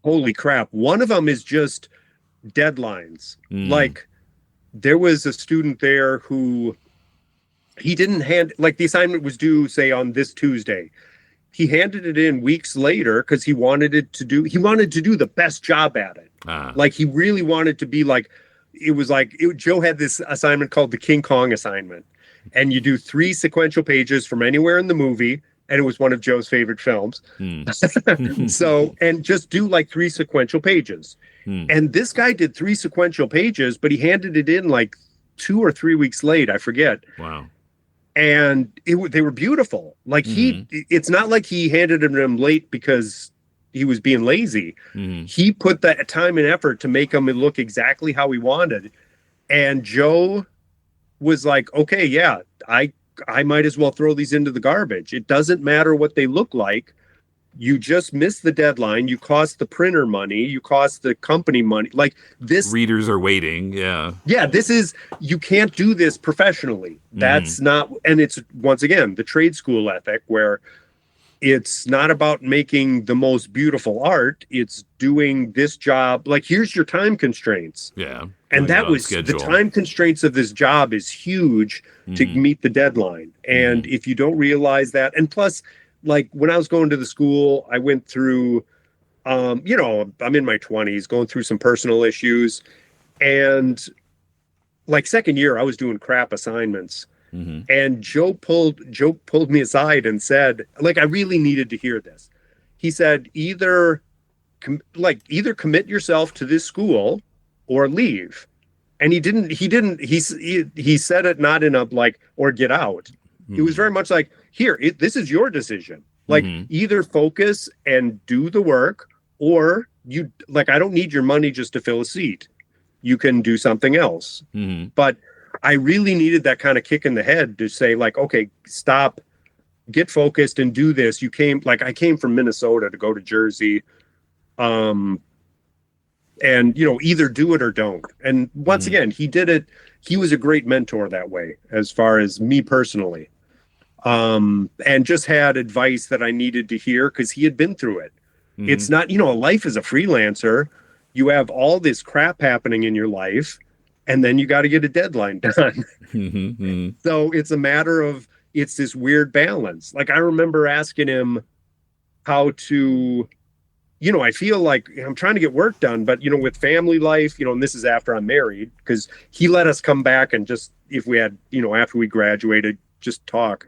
Holy crap. One of them is just deadlines. Like, there was a student there who he didn't the assignment was due, say, on this Tuesday. He handed it in weeks later because he wanted to do the best job at it. Like, he really wanted to be like, Joe had this assignment called the King Kong assignment. And you do 3 sequential pages from anywhere in the movie. And it was one of Joe's favorite films. So, and just do like 3 sequential pages. And this guy did 3 sequential pages, but he handed it in like 2 or 3 weeks late. I forget. Wow. and they were beautiful. Like it's not like he handed them late because he was being lazy. He put that time and effort to make them look exactly how he wanted. And Joe was like, okay, yeah, I might as well throw these into the garbage. It doesn't matter what they look like. You just missed the deadline. You cost the printer money. You cost the company money. Like this. Readers are waiting. Yeah. Yeah. You can't do this professionally. That's not, and it's once again, the trade school ethic where it's not about making the most beautiful art. It's doing this job. Like, here's your time constraints. Yeah. And that was the time constraints of this job is huge to meet the deadline. And if you don't realize that, and plus, like when I was going to the school, I went through, I'm in my 20s, going through some personal issues. And like second year, I was doing crap assignments. And Joe pulled me aside and said, like, I really needed to hear this. He said, either commit yourself to this school or leave. And he said it not in a like, or get out. It was very much like, here, this is your decision. Like either focus and do the work, or I don't need your money just to fill a seat. You can do something else. But I really needed that kind of kick in the head to say, like, okay, stop, get focused and do this. I came from Minnesota to go to Jersey. And, either do it or don't. And once again, he did it. He was a great mentor that way, as far as me personally. And just had advice that I needed to hear because he had been through it. It's not, life as a freelancer, you have all this crap happening in your life. And then you got to get a deadline done. So it's a matter of, it's this weird balance. Like I remember asking him how to, I feel like I'm trying to get work done, but, with family life, and this is after I'm married, because he let us come back and just, if we had, after we graduated, just talk.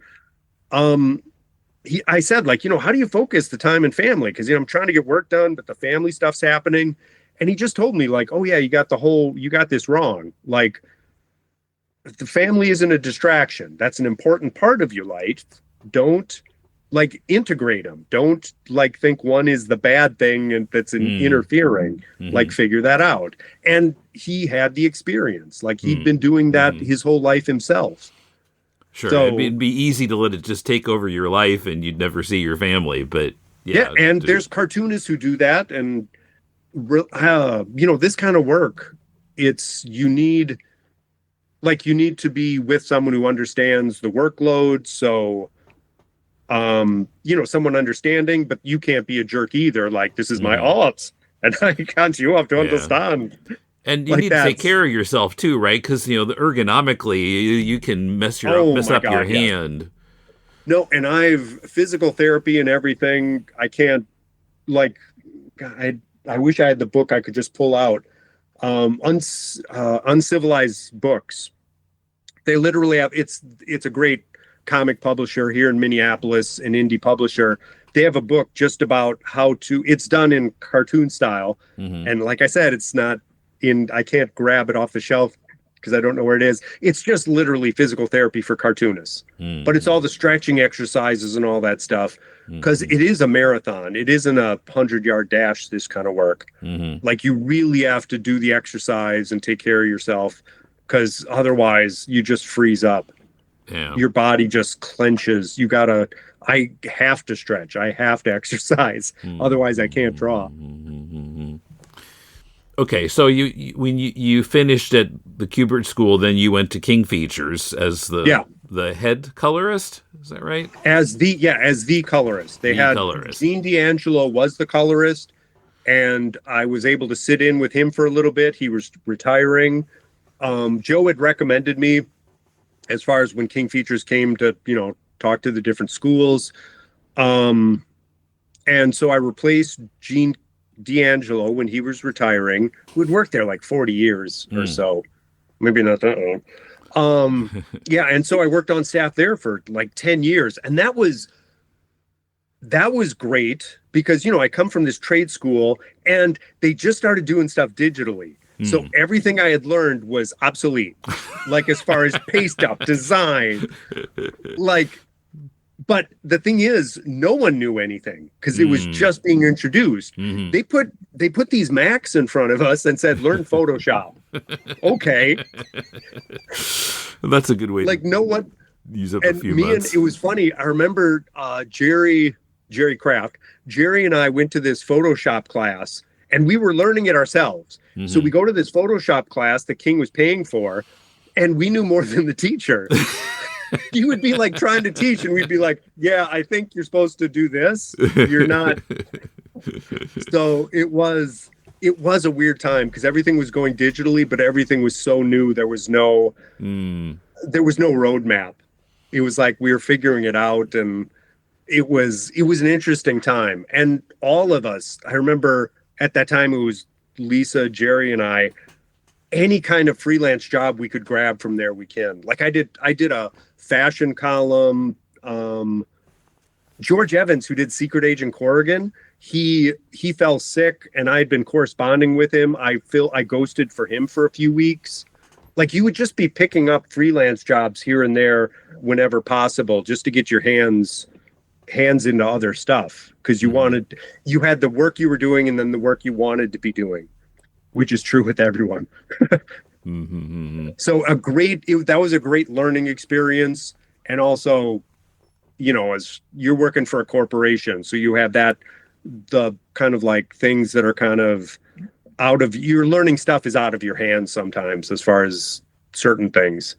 I said, like, how do you focus the time and family? Because, I'm trying to get work done, but the family stuff's happening. And he just told me, like, oh yeah, you got this wrong. Like, the family isn't a distraction. That's an important part of your life. Don't integrate them. Don't think one is the bad thing and that's interfering. Like, figure that out. And he had the experience. Like, he'd been doing that his whole life himself. Sure. So, it'd be easy to let it just take over your life and you'd never see your family. But yeah. And there's cartoonists who do that. And this kind of work, you need to be with someone who understands the workload. So, someone understanding, but you can't be a jerk either. Like, this is my art and I can't, you have to understand. And you need to take care of yourself too, right? Because, ergonomically, you can mess up your hand. No, and I've physical therapy and everything. I can't, I wish I had the book I could just pull out. Uncivilized Books. They literally have, it's a great comic publisher here in Minneapolis, an indie publisher. They have a book just about it's done in cartoon style. And like I said, it's not I can't grab it off the shelf because I don't know where it is. It's just literally physical therapy for cartoonists. But it's all the stretching exercises and all that stuff. Because it is a marathon. It isn't a 100-yard dash, this kind of work. Like, you really have to do the exercise and take care of yourself, because otherwise you just freeze up. Yeah. Your body just clenches. I have to stretch. I have to exercise. Otherwise I can't draw. Okay, so when you finished at the Kubert School, then you went to King Features as the head colorist. Is that right? As the colorist. Gene D'Angelo was the colorist, and I was able to sit in with him for a little bit. He was retiring. Joe had recommended me as far as when King Features came to, talk to the different schools. And so I replaced Gene D'Angelo when he was retiring, who had worked there like 40 years or so. Maybe not that long. And so I worked on staff there for like 10 years. And that was great because, I come from this trade school and they just started doing stuff digitally. So everything I had learned was obsolete, like as far as paste up, design, like, but the thing is, no one knew anything because it was just being introduced. They put these Macs in front of us and said, learn Photoshop. Okay. That's a good way like, to no one use up and a few me months. and it was funny. I remember Jerry Kraft. Jerry and I went to this Photoshop class and we were learning it ourselves. So we go to this Photoshop class that King was paying for, and we knew more than the teacher. He would be like trying to teach, and we'd be like, yeah, I think you're supposed to do this. You're not. So it was a weird time because everything was going digitally, but everything was so new. There was no roadmap. It was like we were figuring it out, and it was an interesting time. And all of us, I remember at that time, it was Lisa, Jerry, and I. Any kind of freelance job we could grab from there, we can. Like I did a fashion column. George Evans, who did Secret Agent Corrigan, he fell sick, and I had been corresponding with him. I ghosted for him for a few weeks. Like you would just be picking up freelance jobs here and there whenever possible, just to get your hands into other stuff, because you had the work you were doing and then the work you wanted to be doing, which is true with everyone. So that was a great learning experience. And also, as you're working for a corporation, so you have the kind of like things that are kind of your learning stuff is out of your hands sometimes as far as certain things.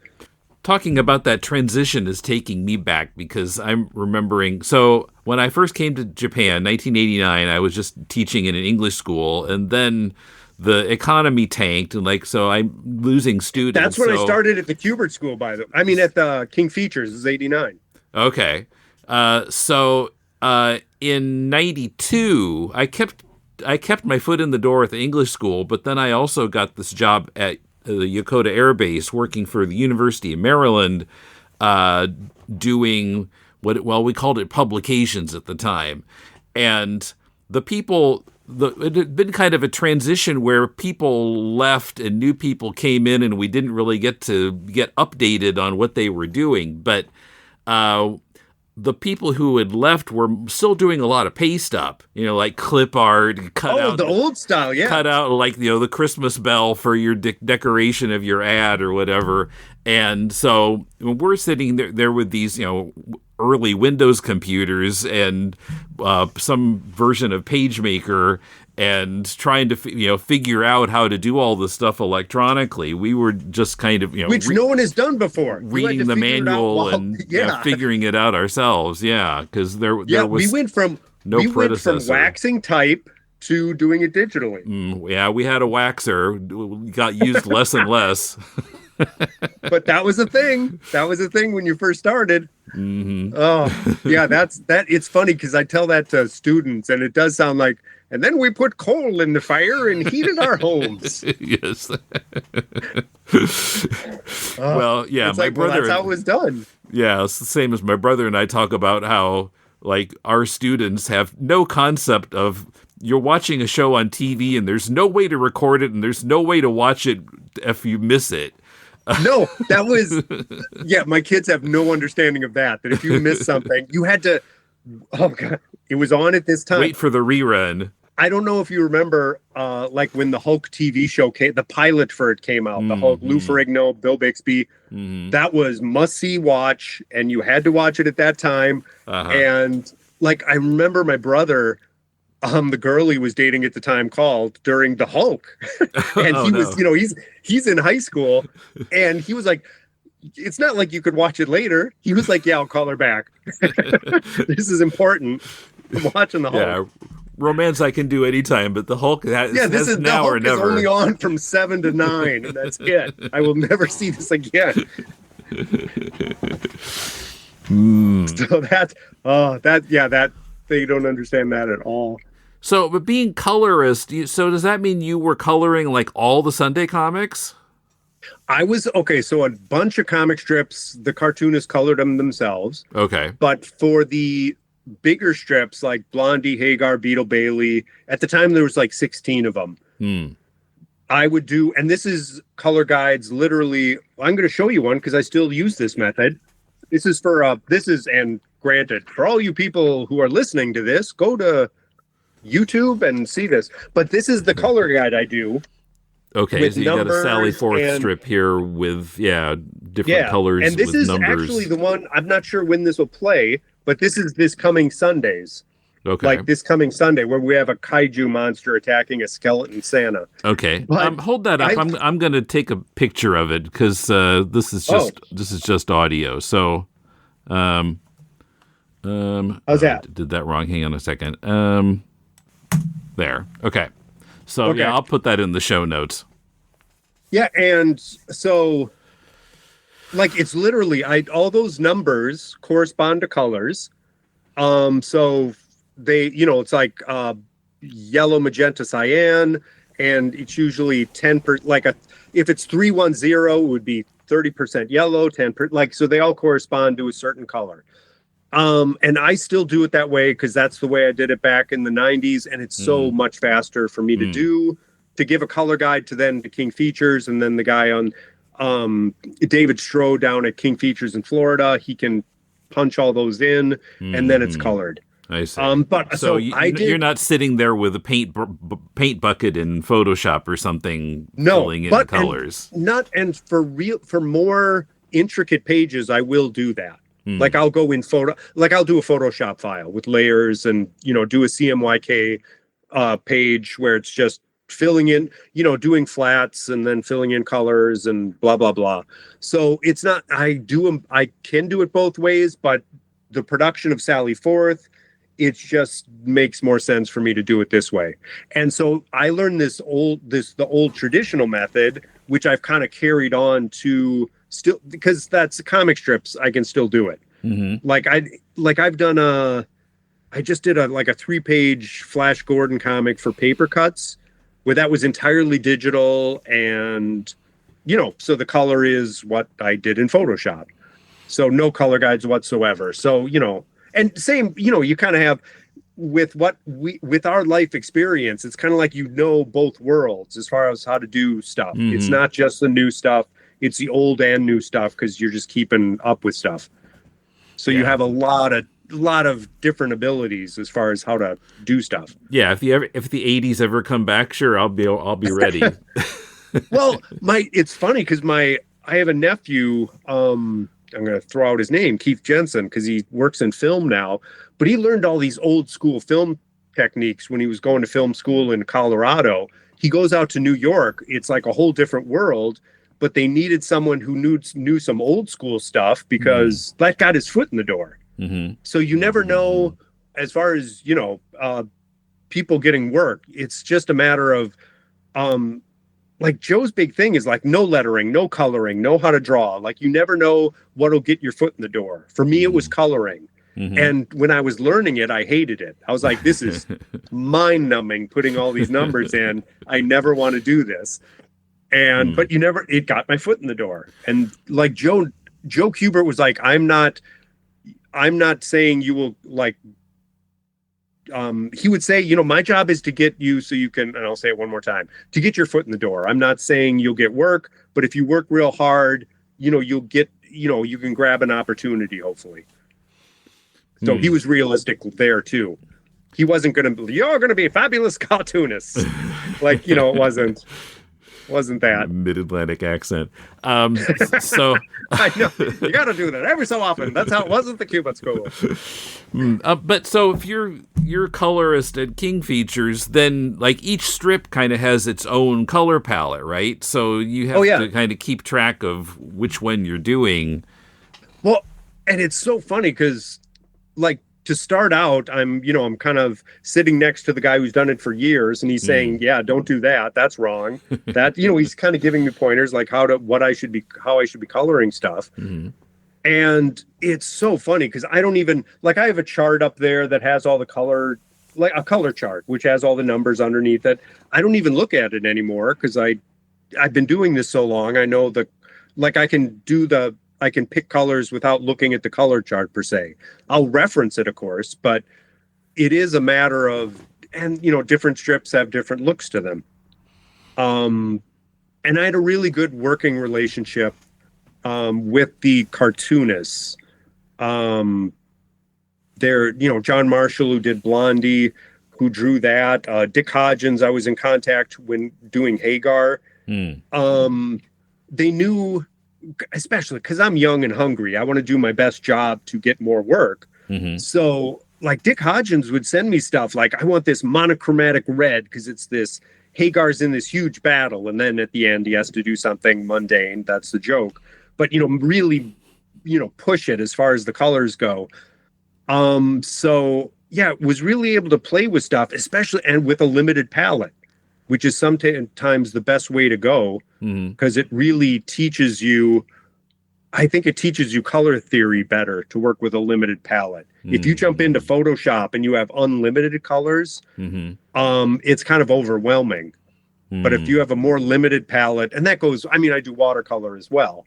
Talking about that transition is taking me back because I'm remembering. So when I first came to Japan, 1989, I was just teaching in an English school, and then the economy tanked, and so I'm losing students. That's when I started at the Kubert School, at the King Features. It was 89. Okay. So in 92, I kept my foot in the door at the English school, but then I also got this job at the Yokota Air Base working for the University of Maryland, doing we called it publications at the time. And the people... it had been kind of a transition where people left and new people came in, and we didn't really get to get updated on what they were doing. But the people who had left were still doing a lot of paste up, like clip art, cut out the old style, yeah. Cut out the Christmas bell for your decoration of your ad or whatever. And so when we're sitting there with these, early Windows computers and some version of PageMaker and trying to figure out how to do all this stuff electronically, we were just kind of which no one has done before, reading the manual and figuring it out ourselves. Yeah, because there was we went from waxing type to doing it digitally. Yeah, we had a waxer. We got used less and less. But that was a thing. That was a thing when you first started. Oh, yeah, it's funny because I tell that to students, and it does sound like, and then we put coal in the fire and heated our homes. Yes. Well, yeah, my brother. That's how it was done. Yeah, it's the same as my brother and I talk about how, our students have no concept of you're watching a show on TV and there's no way to record it and there's no way to watch it if you miss it. No, that was, my kids have no understanding of that if you missed something, you had to, oh God, it was on at this time. Wait for the rerun. I don't know if you remember, when the Hulk TV show came, the pilot for it came out, the Hulk, Lou Ferrigno, Bill Bixby, that was must-see watch, and you had to watch it at that time. And, I remember my brother, the girl he was dating at the time called during the Hulk. And was, he's in high school, and he was like, it's not like you could watch it later. He was like, yeah, I'll call her back. This is important. I'm watching the Hulk. Yeah, romance I can do anytime, but the Hulk has now the Hulk or never. Is only on from 7 to 9, and that's it. I will never see this again. So that they don't understand that at all. So, but being colorist, so does that mean you were coloring all the Sunday comics? I was, so a bunch of comic strips, the cartoonists colored them themselves. Okay. But for the bigger strips like Blondie, Hagar, Beetle Bailey, at the time there was 16 of them. I would do, and this is color guides. Literally, I'm going to show you one because I still use this method. This is for and granted, for all you people who are listening to this, go to YouTube and see this. But this is the color guide I do. Okay, so you got a Sally Forth strip here with different colors. And this with is numbers. actually the one. I'm not sure when this will play, but this is this coming Sundays. Okay. Like this coming Sunday, where we have a kaiju monster attacking a skeleton Santa. Okay. But hold that up. I'm going to take a picture of it because this is just audio. So, how's that? I did that wrong. Hang on a second. There. Okay. So yeah, I'll put that in the show notes. Yeah, and so like it's literally all those numbers correspond to colors. So they, it's like yellow, magenta, cyan, and it's usually 10%. Like if it's 310, it would be 30% yellow, 10%. So they all correspond to a certain color. And I still do it that way because that's the way I did it back in the 90s, and it's so much faster for me to give a color guide to King Features, and then the guy on David Stroh down at King Features in Florida, he can punch all those in, and then it's colored. I see. But so you're not sitting there with a paint bucket in Photoshop or something, filling in the colors. And for more intricate pages, I will do that. Like I'll go in I'll do a Photoshop file with layers and, do a CMYK page where it's just filling in, doing flats and then filling in colors and blah, blah, blah. So it's not, I can do it both ways, but the production of Sally Forth, it just makes more sense for me to do it this way. And so I learned the old traditional method, which I've kind of carried on to still, because that's comic strips, I can still do it. I've done I just did a 3-page Flash Gordon comic for Paper Cuts, where that was entirely digital, and so the color is what I did in Photoshop, so no color guides whatsoever. So and same, you kind of have with our life experience, it's kind of like both worlds as far as how to do stuff. It's not just the new stuff, it's the old and new stuff, because you're just keeping up with stuff. So you have a lot of different abilities as far as how to do stuff. Yeah, if the 80s ever come back, sure, I'll be ready. Well, it's funny because I have a nephew. I'm going to throw out his name, Keefe Jensen, because he works in film now. But he learned all these old school film techniques when he was going to film school in Colorado. He goes out to New York. It's like a whole different world. But they needed someone who knew some old school stuff, because that got his foot in the door. So you never know, as far as, people getting work. It's just a matter of, like Joe's big thing is like no lettering, no coloring, know how to draw. Like you never know what'll get your foot in the door. For me, it was coloring. And when I was learning it, I hated it. I was like, this is mind numbing, putting all these numbers in. I never want to do this. And, but it got my foot in the door. And like Joe Kubert was like, I'm not saying you will like, he would say, my job is to get you so you can, and I'll say it one more time, to get your foot in the door. I'm not saying you'll get work, but if you work real hard, you'll get, you can grab an opportunity, hopefully. So he was realistic there too. He wasn't going to, you're going to be fabulous cartoonists. Like, it wasn't that mid-Atlantic accent. So I know you got to do that every so often. That's how it was at the Kubert School. But so if you're colorist at King Features, then like each strip kind of has its own color palette, right? So you have to kind of keep track of which one you're doing. Well, and it's so funny because like to start out, I'm kind of sitting next to the guy who's done it for years, and he's saying, yeah, don't do that. That's wrong. That, he's kind of giving me pointers like how I should be coloring stuff. And it's so funny because I don't even I have a chart up there that has all the color, like a color chart, which has all the numbers underneath it. I don't even look at it anymore because I've been doing this so long. I know I can pick colors without looking at the color chart per se. I'll reference it, of course, but it is a matter of, and different strips have different looks to them. And I had a really good working relationship with the cartoonists. John Marshall, who did Blondie, who drew that. Dick Hodgins, I was in contact when doing Hagar. They knew, especially because I'm young and hungry, I want to do my best job to get more work. So like Dick Hodgins would send me stuff like, I want this monochromatic red because it's this Hagar's in this huge battle, and then at the end he has to do something mundane. That's the joke. But really, push it as far as the colors go. So yeah, was really able to play with stuff, especially and with a limited palette, which is sometimes the best way to go, because it really teaches you. I think it teaches you color theory better to work with a limited palette. If you jump into Photoshop and you have unlimited colors, it's kind of overwhelming. But if you have a more limited palette, and that goes, I do watercolor as well.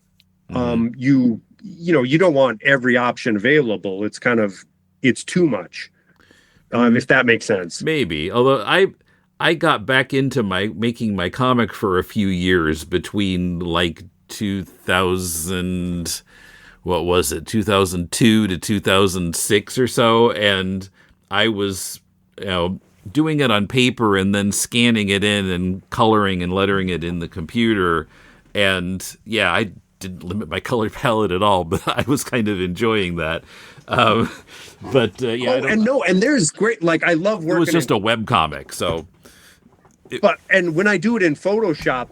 You don't want every option available. It's too much. If that makes sense. Maybe. Although I got back into making my comic for a few years between like 2000, what was it, 2002 to 2006 or so, and I was doing it on paper and then scanning it in and coloring and lettering it in the computer. And yeah, I didn't limit my color palette at all, but I was kind of enjoying that. And there's great, like I love working. It was just a web comic, so. And when I do it in Photoshop,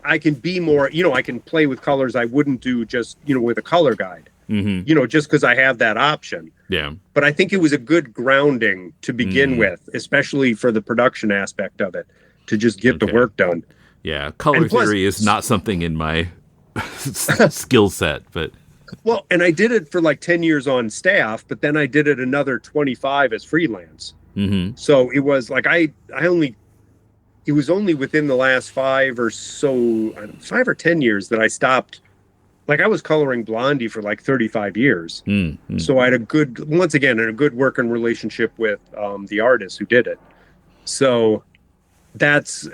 I can be more, I can play with colors I wouldn't do just, with a color guide, just because I have that option. Yeah. But I think it was a good grounding to begin with, especially for the production aspect of it, to just get the work done. Yeah. Color theory is not something in my skill set, but. Well, and I did it for like 10 years on staff, but then I did it another 25 as freelance. So it was like, it was only within the last 5 or 10 years that I stopped. Like I was coloring Blondie for like 35 years. So I had a good working relationship with the artist who did it. So that's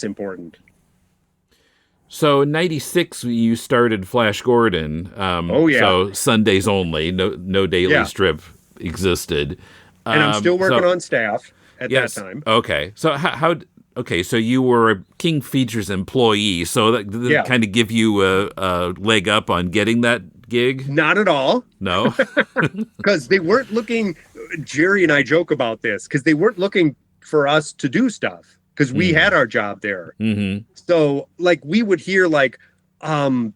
important. So in 96, you started Flash Gordon. So Sundays only, no daily strip existed. And I'm still working on staff at that time. Okay. So so you were a King Features employee, so that kind of give you a leg up on getting that gig? Not at all. No? Because they weren't looking, Jerry and I joke about this, because they weren't looking for us to do stuff, because we had our job there. So, like, we would hear, like, I'll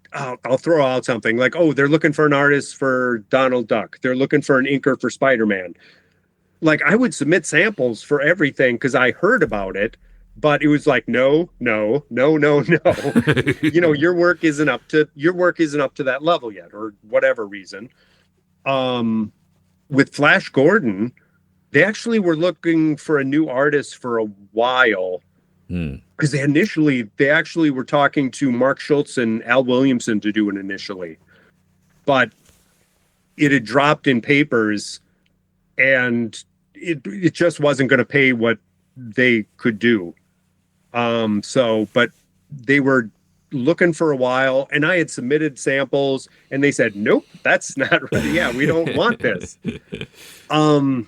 throw out something, like, oh, they're looking for an artist for Donald Duck. They're looking for an inker for Spider-Man. Like, I would submit samples for everything because I heard about it. But it was like, no. Your work isn't up to that level yet, or whatever reason. With Flash Gordon, they actually were looking for a new artist for a while. Because they actually were talking to Mark Schultz and Al Williamson to do it initially. But it had dropped in papers, and it just wasn't going to pay what they could do. But they were looking for a while, and I had submitted samples, and they said, nope, that's not right. Yeah, we don't want this. And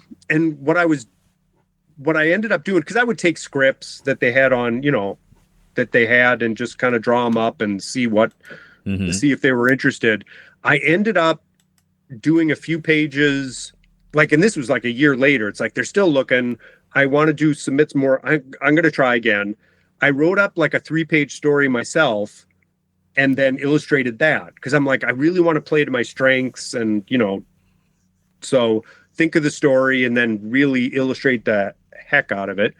what I ended up doing, because I would take scripts that they had on, and just kind of draw them up and see if they were interested. I ended up doing a few pages, like, and this was like a year later. It's like, they're still looking. I want to submit some more. I'm going to try again. I wrote up like a 3-page story myself and then illustrated that, because I'm like, I really want to play to my strengths, and, so think of the story and then really illustrate the heck out of it.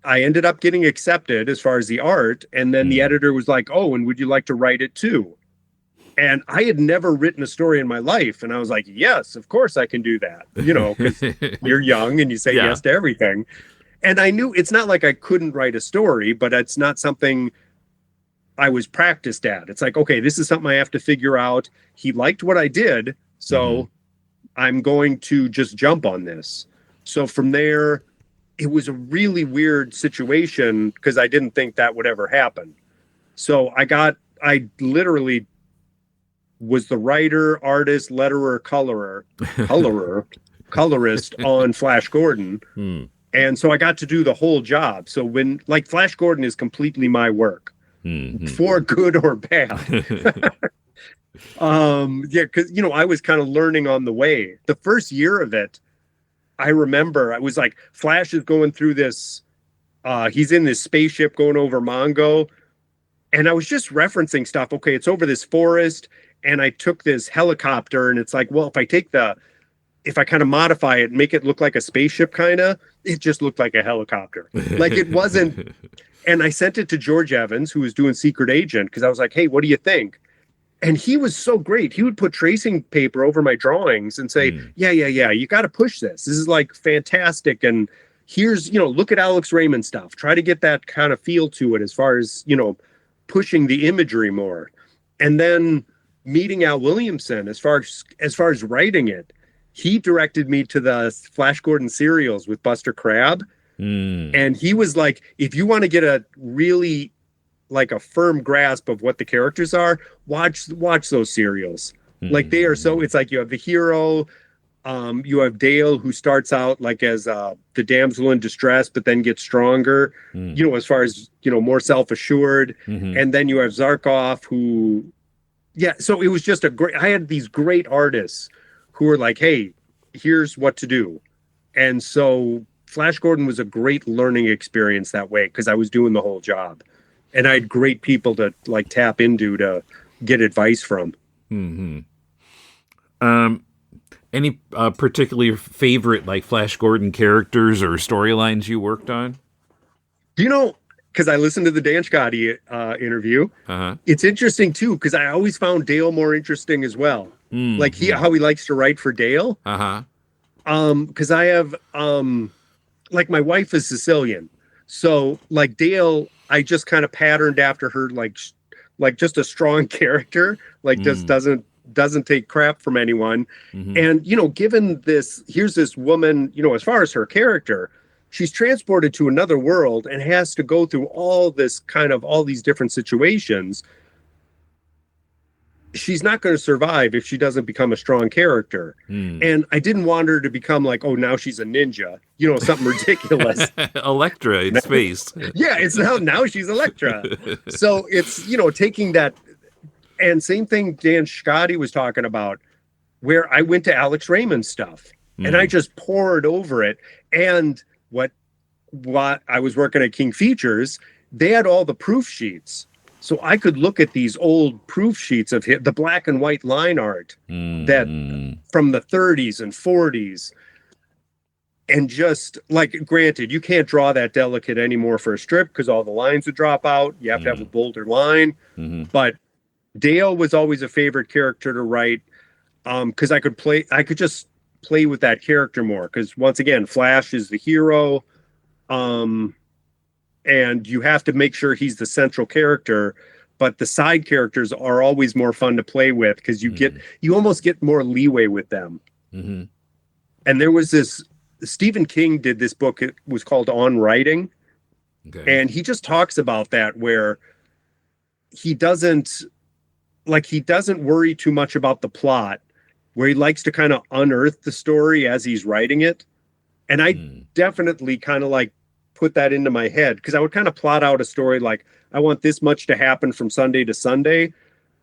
I ended up getting accepted as far as the art. And then the editor was like, oh, and would you like to write it too? And I had never written a story in my life. And I was like, yes, of course I can do that. Because you're young and you say yes to everything. And I knew it's not like I couldn't write a story, but it's not something I was practiced at. It's like, okay, this is something I have to figure out. He liked what I did, so I'm going to just jump on this. So from there, it was a really weird situation because I didn't think that would ever happen. So I literally was the writer, artist, letterer, colorist on Flash Gordon. And so I got to do the whole job. So when, like, Flash Gordon is completely my work, for good or bad. Because, you know, I was kind of learning on the way. The first year of it, I remember I was like, Flash is going through this, he's in this spaceship going over Mongo. And I was just referencing stuff. Okay, it's over this forest. And I took this helicopter, and it's like, well, if I kind of modify it and make it look like a spaceship, it just looked like a helicopter. Like, it wasn't. And I sent it to George Evans, who was doing Secret Agent, because I was like, hey, what do you think? And he was so great. He would put tracing paper over my drawings and say, yeah, you got to push this. This is like fantastic. And here's, you know, look at Alex Raymond stuff. Try to get that kind of feel to it as far as, you know, pushing the imagery more. And then meeting Al Williamson, as far as writing it, he directed me to the Flash Gordon serials with Buster Crabbe. And he was like, if you want to get a really, like, a firm grasp of what the characters are, watch those serials. Like, they are so, it's like you have the hero, you have Dale, who starts out like as the damsel in distress, but then gets stronger, you know, as far as, you know, more self-assured. And then you have Zarkov, who, so it was just I had these great artists who were like, hey, here's what to do. And so Flash Gordon was a great learning experience that way, because I was doing the whole job. And I had great people to, like, tap into to get advice from. Any particular favorite, like, Flash Gordon characters or storylines you worked on? You know, because I listened to the Dan Scotty interview. It's interesting, too, because I always found Dale more interesting as well. Like, how he likes to write for Dale. Because I have, like, my wife is Sicilian. So, like, Dale, I just kind of patterned after her, like just a strong character, like, just doesn't take crap from anyone. And, you know, given this, here's this woman, you know, as far as her character, she's transported to another world and has to go through all these different situations. She's not going to survive if she doesn't become a strong character. And I didn't want her to become like, oh, now she's a ninja, you know, something ridiculous. Elektra in space. Yeah, it's now she's Elektra. So it's, you know, taking that. And same thing Dan Scotty was talking about, where I went to Alex Raymond stuff and I just poured over it. And what I was working at King Features, they had all the proof sheets. So I could look at these old proof sheets of the black and white line art that from the 30s and 40s. And just, like, granted, you can't draw that delicate anymore for a strip because all the lines would drop out. You have to have a bolder line. But Dale was always a favorite character to write, because I could just play with that character more. Because once again, Flash is the hero. And you have to make sure he's the central character, but the side characters are always more fun to play with because you almost get more leeway with them. And there was this, Stephen King did this book, it was called On Writing. And he just talks about that, where he doesn't worry too much about the plot, where he likes to kind of unearth the story as he's writing it. And I definitely kind of like put that into my head, because I would kind of plot out a story like, I want this much to happen from Sunday to Sunday.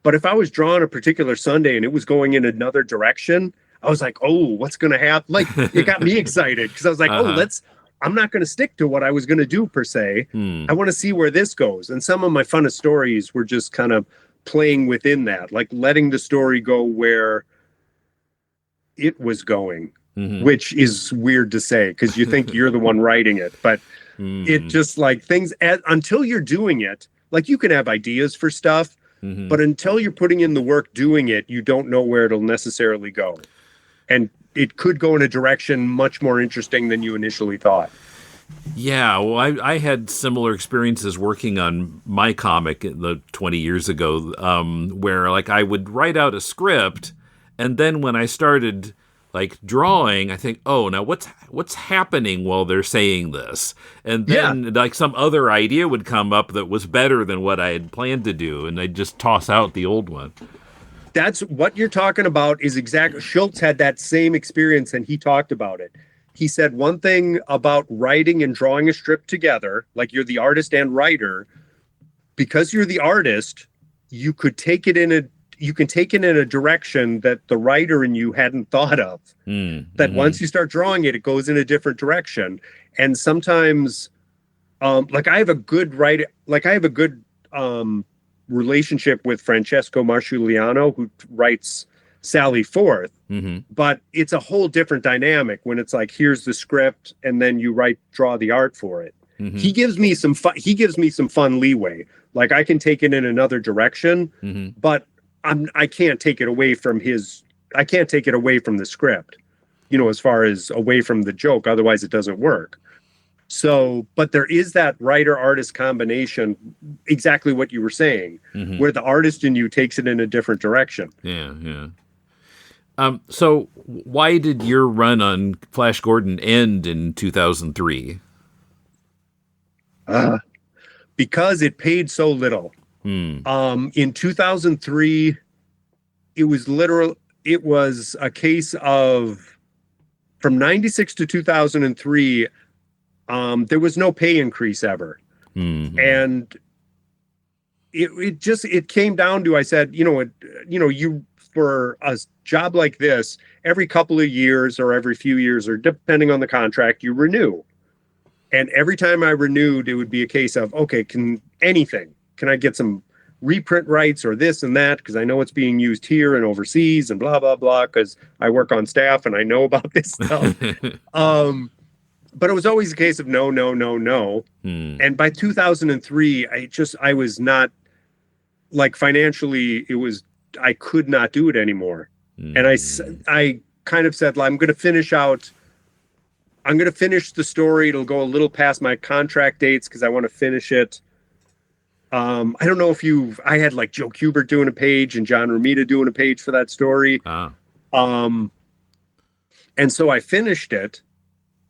But if I was drawing a particular Sunday and it was going in another direction, I was like, oh, what's going to happen? Like, it got me excited, because I was like, I'm not going to stick to what I was going to do per se. I want to see where this goes. And some of my funnest stories were just kind of playing within that, like letting the story go where it was going, which is weird to say because you think you're the one writing it, but it just, like, things until you're doing it, like, you can have ideas for stuff, but until you're putting in the work doing it, you don't know where it'll necessarily go. And it could go in a direction much more interesting than you initially thought. Yeah, well, I had similar experiences working on my comic the 20 years ago, where, like, I would write out a script, and then when I started like drawing, I think, oh, now what's happening while they're saying this? And then like some other idea would come up that was better than what I had planned to do, and I'd just toss out the old one. That's what you're talking about is exactly. Schultz had that same experience, and he talked about it. He said one thing about writing and drawing a strip together, like you're the artist and writer, because you're the artist, you can take it in a direction that the writer in you hadn't thought of. That once you start drawing it, it goes in a different direction. And sometimes, like I have a good relationship with Francesco Marciuliano, who writes Sally Forth, but it's a whole different dynamic when it's like, here's the script, and then you draw the art for it. He gives me some fun leeway. Like I can take it in another direction, but I can't take it away from the script, as far as away from the joke. Otherwise it doesn't work. So, but there is that writer-artist combination, exactly what you were saying, where the artist in you takes it in a different direction. Yeah. So why did your run on Flash Gordon end in 2003? Because it paid so little. In 2003, it was a case of, from 96 to 2003, there was no pay increase ever. And it came down to, I said, you for a job like this, every couple of years or every few years, or depending on the contract, you renew. And every time I renewed, it would be a case of, okay, can I get some reprint rights or this and that? Because I know it's being used here and overseas and blah, blah, blah, because I work on staff and I know about this stuff. But it was always a case of no. And by 2003, I was not, like, financially, I could not do it anymore. And I kind of said, I'm going to finish the story. It'll go a little past my contract dates because I want to finish it. I don't know if I had like Joe Kubert doing a page and John Romita doing a page for that story. And so I finished it.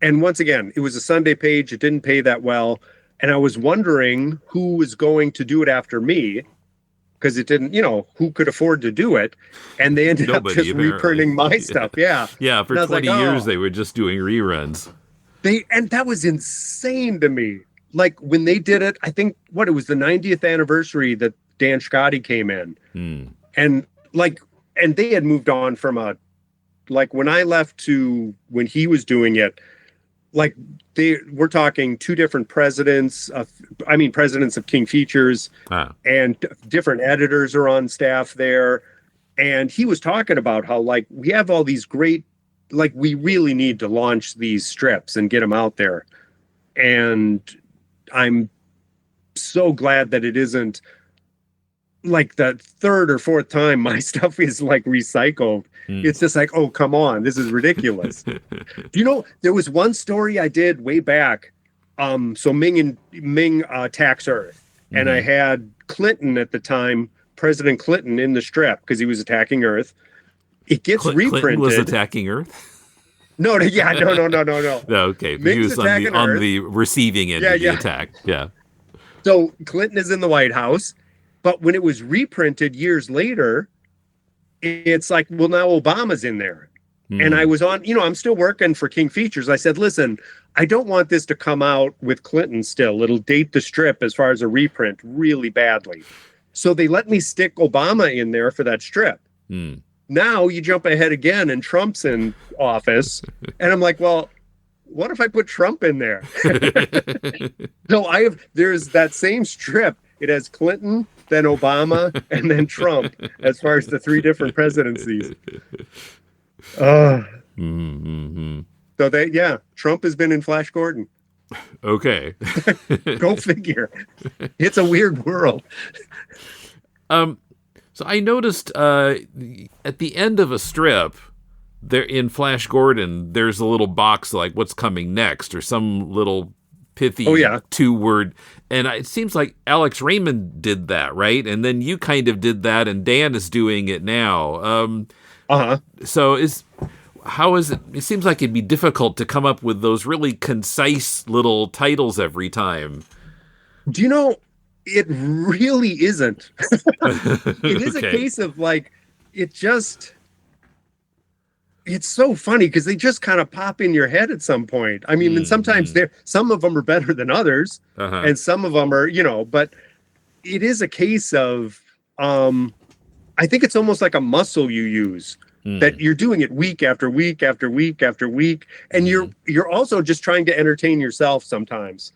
And once again, it was a Sunday page. It didn't pay that well. And I was wondering who was going to do it after me, because it didn't, who could afford to do it. And they ended up just reprinting my stuff. Yeah. Yeah. For 20 years, they were just doing reruns. And that was insane to me. Like when they did it, I think it was the 90th anniversary that Dan Scotti came in. And they had moved on from when I left to when he was doing it, like we're talking two different presidents of King Features, and different editors are on staff there. And he was talking about how, like, we have all these great, like, we really need to launch these strips and get them out there. And I'm so glad that it isn't like the third or fourth time my stuff is like recycled. It's just like, oh, come on, this is ridiculous. There was one story I did way back. So Ming attacks Earth, and I had Clinton at the time, President Clinton, in the strip because he was attacking Earth. It gets reprinted. Clinton was attacking Earth? No. No, okay. He was on the receiving end of the attack. Yeah. So Clinton is in the White House, but when it was reprinted years later, it's like, well, now Obama's in there. And I was on, I'm still working for King Features. I said, listen, I don't want this to come out with Clinton still. It'll date the strip as far as a reprint really badly. So they let me stick Obama in there for that strip. Now you jump ahead again and Trump's in office. And I'm like, well, what if I put Trump in there? So there's that same strip. It has Clinton, then Obama, and then Trump, as far as the three different presidencies. So Trump has been in Flash Gordon. Okay. Go figure. It's a weird world. So I noticed at the end of a strip, there in Flash Gordon, there's a little box like what's coming next, or some little pithy 2-word. And it seems like Alex Raymond did that, right? And then you kind of did that, and Dan is doing it now. So how is it? It seems like it'd be difficult to come up with those really concise little titles every time. Do you know, it really isn't. It is Okay. a case of like, it's so funny because they just kind of pop in your head at some point. I mean, and sometimes some of them are better than others, and some of them are, but it is a case of, I think it's almost like a muscle you use. That you're doing it week after week after week after week, and you're also just trying to entertain yourself sometimes,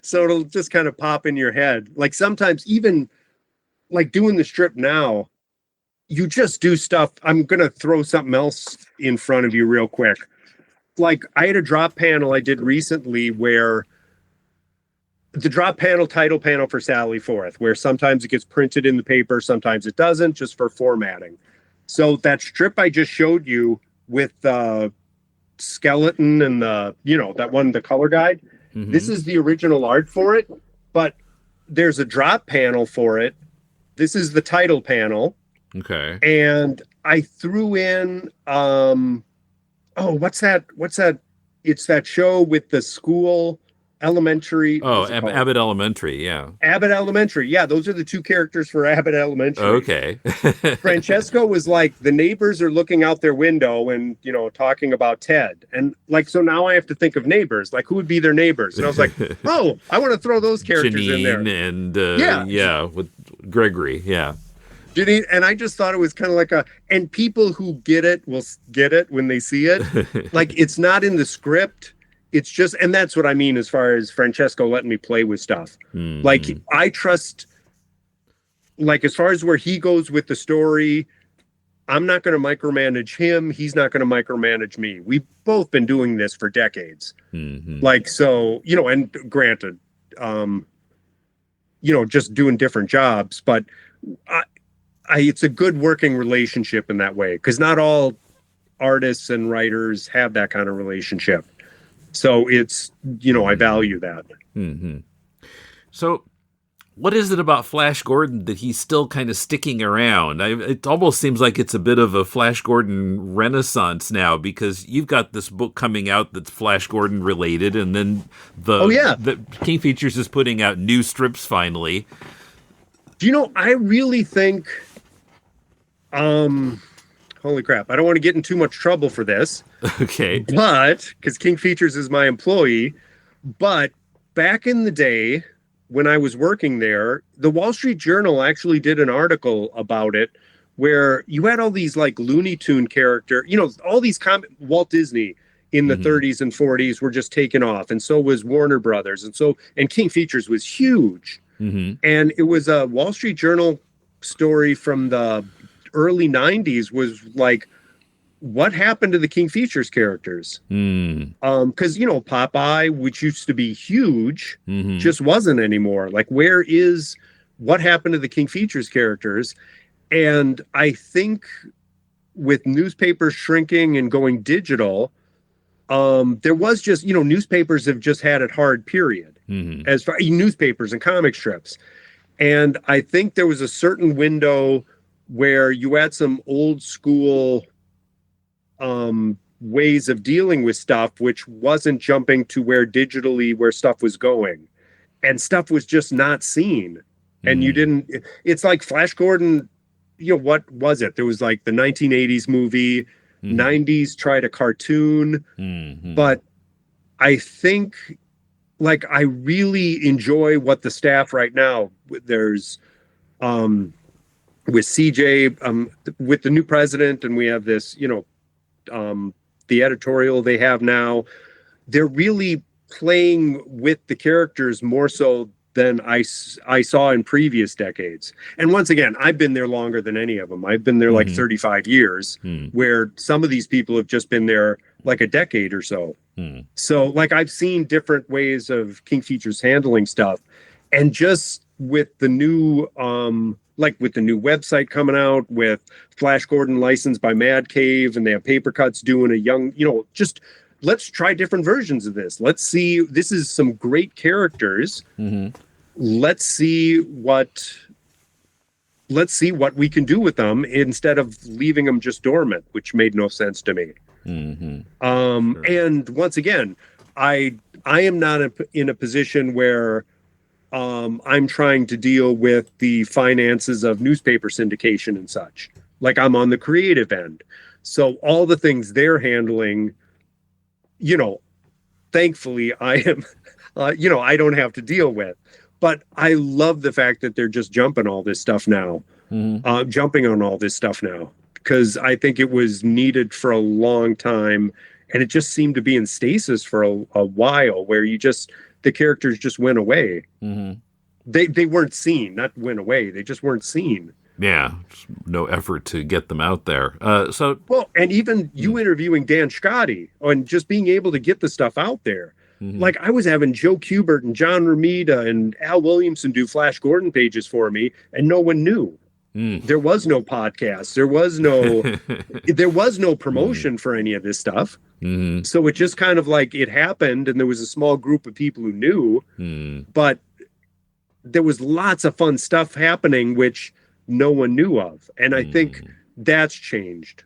so it'll just kind of pop in your head. Like sometimes even like doing the strip now, you just do stuff. I'm gonna throw something else in front of you real quick. Like I had a drop panel I did recently where the drop panel, title panel for Sally Forth, where sometimes it gets printed in the paper, sometimes it doesn't, just for formatting. So that strip I just showed you with the skeleton and that one, the color guide, this is the original art for it, but there's a drop panel for it. This is the title panel. Okay. And I threw in, what's that? It's that show with the school. Elementary. Abbot Elementary, yeah. Abbot Elementary, yeah. Those are the two characters for Abbot Elementary. Okay. Francesco was like, the neighbors are looking out their window and, talking about Ted. And like, so now I have to think of neighbors. Like, who would be their neighbors? And I was like, I want to throw those characters in there. And, with Gregory, yeah. Janine, and I just thought it was kind of like and people who get it will get it when they see it. Like, it's not in the script. It's just, and that's what I mean as far as Francesco letting me play with stuff. Like, I trust, like, as far as where he goes with the story, I'm not going to micromanage him. He's not going to micromanage me. We've both been doing this for decades. Like, so, and granted, just doing different jobs, but it's a good working relationship in that way, because not all artists and writers have that kind of relationship. So it's, I value that. So what is it about Flash Gordon that he's still kind of sticking around? It almost seems like it's a bit of a Flash Gordon renaissance now, because you've got this book coming out that's Flash Gordon related, and then the King Features is putting out new strips finally. I really think, holy crap, I don't want to get in too much trouble for this. Okay. But, because King Features is my employee, but back in the day when I was working there, the Wall Street Journal actually did an article about it where you had all these like Looney Tune character, all these Walt Disney in the 30s and 40s were just taken off. And so was Warner Brothers. And King Features was huge. And it was a Wall Street Journal story from the early 90s was like, what happened to the King Features characters? Because Popeye, which used to be huge, just wasn't anymore. Like, what happened to the King Features characters? And I think with newspapers shrinking and going digital, there was just, newspapers have just had it hard, period, as far newspapers and comic strips. And I think there was a certain window where you had some old school ways of dealing with stuff, which wasn't jumping to where stuff was going, and stuff was just not seen. And it's like Flash Gordon, what was it? There was like the 1980s movie, 90s tried a cartoon, but I think like I really enjoy what the staff right now, there's with CJ, with the new president, and we have this, the editorial they have now, they're really playing with the characters more so than I saw in previous decades. And once again, I've been there longer than any of them. I've been there like 35 years, where some of these people have just been there like a decade or so. So like I've seen different ways of King Features handling stuff, and just with the new with the new website coming out with Flash Gordon licensed by Mad Cave, and they have Paper Cuts doing a young, just let's try different versions of this. Let's see. This is some great characters. Let's see what let's see what we can do with them instead of leaving them just dormant, which made no sense to me. Sure. And once again, I am not in a position where I'm trying to deal with the finances of newspaper syndication and such. Like, I'm on the creative end. So all the things they're handling, thankfully I am, I don't have to deal with. But I love the fact that they're just jumping all this stuff now, jumping on all this stuff now, because I think it was needed for a long time. And it just seemed to be in stasis for a while, where the characters just went away. They weren't seen, not went away. They just weren't seen. Yeah, no effort to get them out there. And even you interviewing Dan Scotty and just being able to get the stuff out there. Like, I was having Joe Kubert and John Romita and Al Williamson do Flash Gordon pages for me, and no one knew. There was no podcast. There was no promotion for any of this stuff. So it just kind of like it happened, and there was a small group of people who knew, but there was lots of fun stuff happening, which no one knew of. And I think that's changed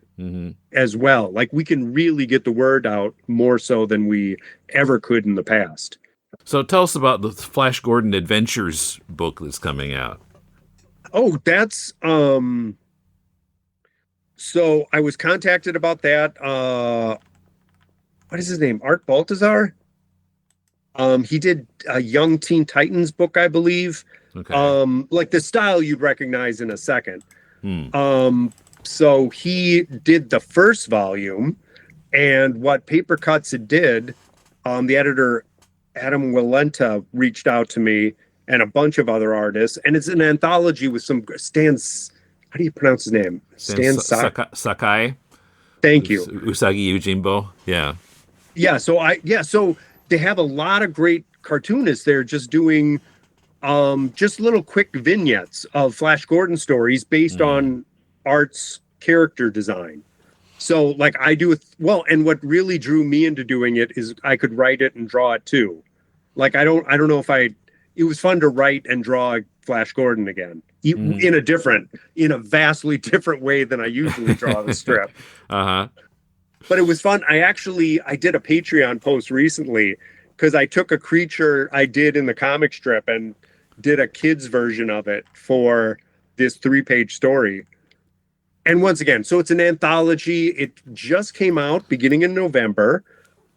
as well. Like, we can really get the word out more so than we ever could in the past. So tell us about the Flash Gordon Adventures book that's coming out. Oh, that's so I was contacted about that. What is his name? Art Baltazar. He did a Young Teen Titans book, I believe. Okay. Like the style you'd recognize in a second. So he did the first volume, and what Paper Cuts it did, the editor Adam Walenta reached out to me and a bunch of other artists, and it's an anthology with some how do you pronounce his name? Stan Sakai. Thank you. Usagi Yojimbo. Yeah. Yeah. So they have a lot of great cartoonists there just doing just little quick vignettes of Flash Gordon stories based on Art's character design. So like I do and what really drew me into doing it is I could write it and draw it too. Like I don't know if it was fun to write and draw Flash Gordon again in a vastly different way than I usually draw the strip. But it was fun. I did a Patreon post recently because I took a creature I did in the comic strip and did a kid's version of it for this 3-page story. And once again, so it's an anthology. It just came out beginning in November.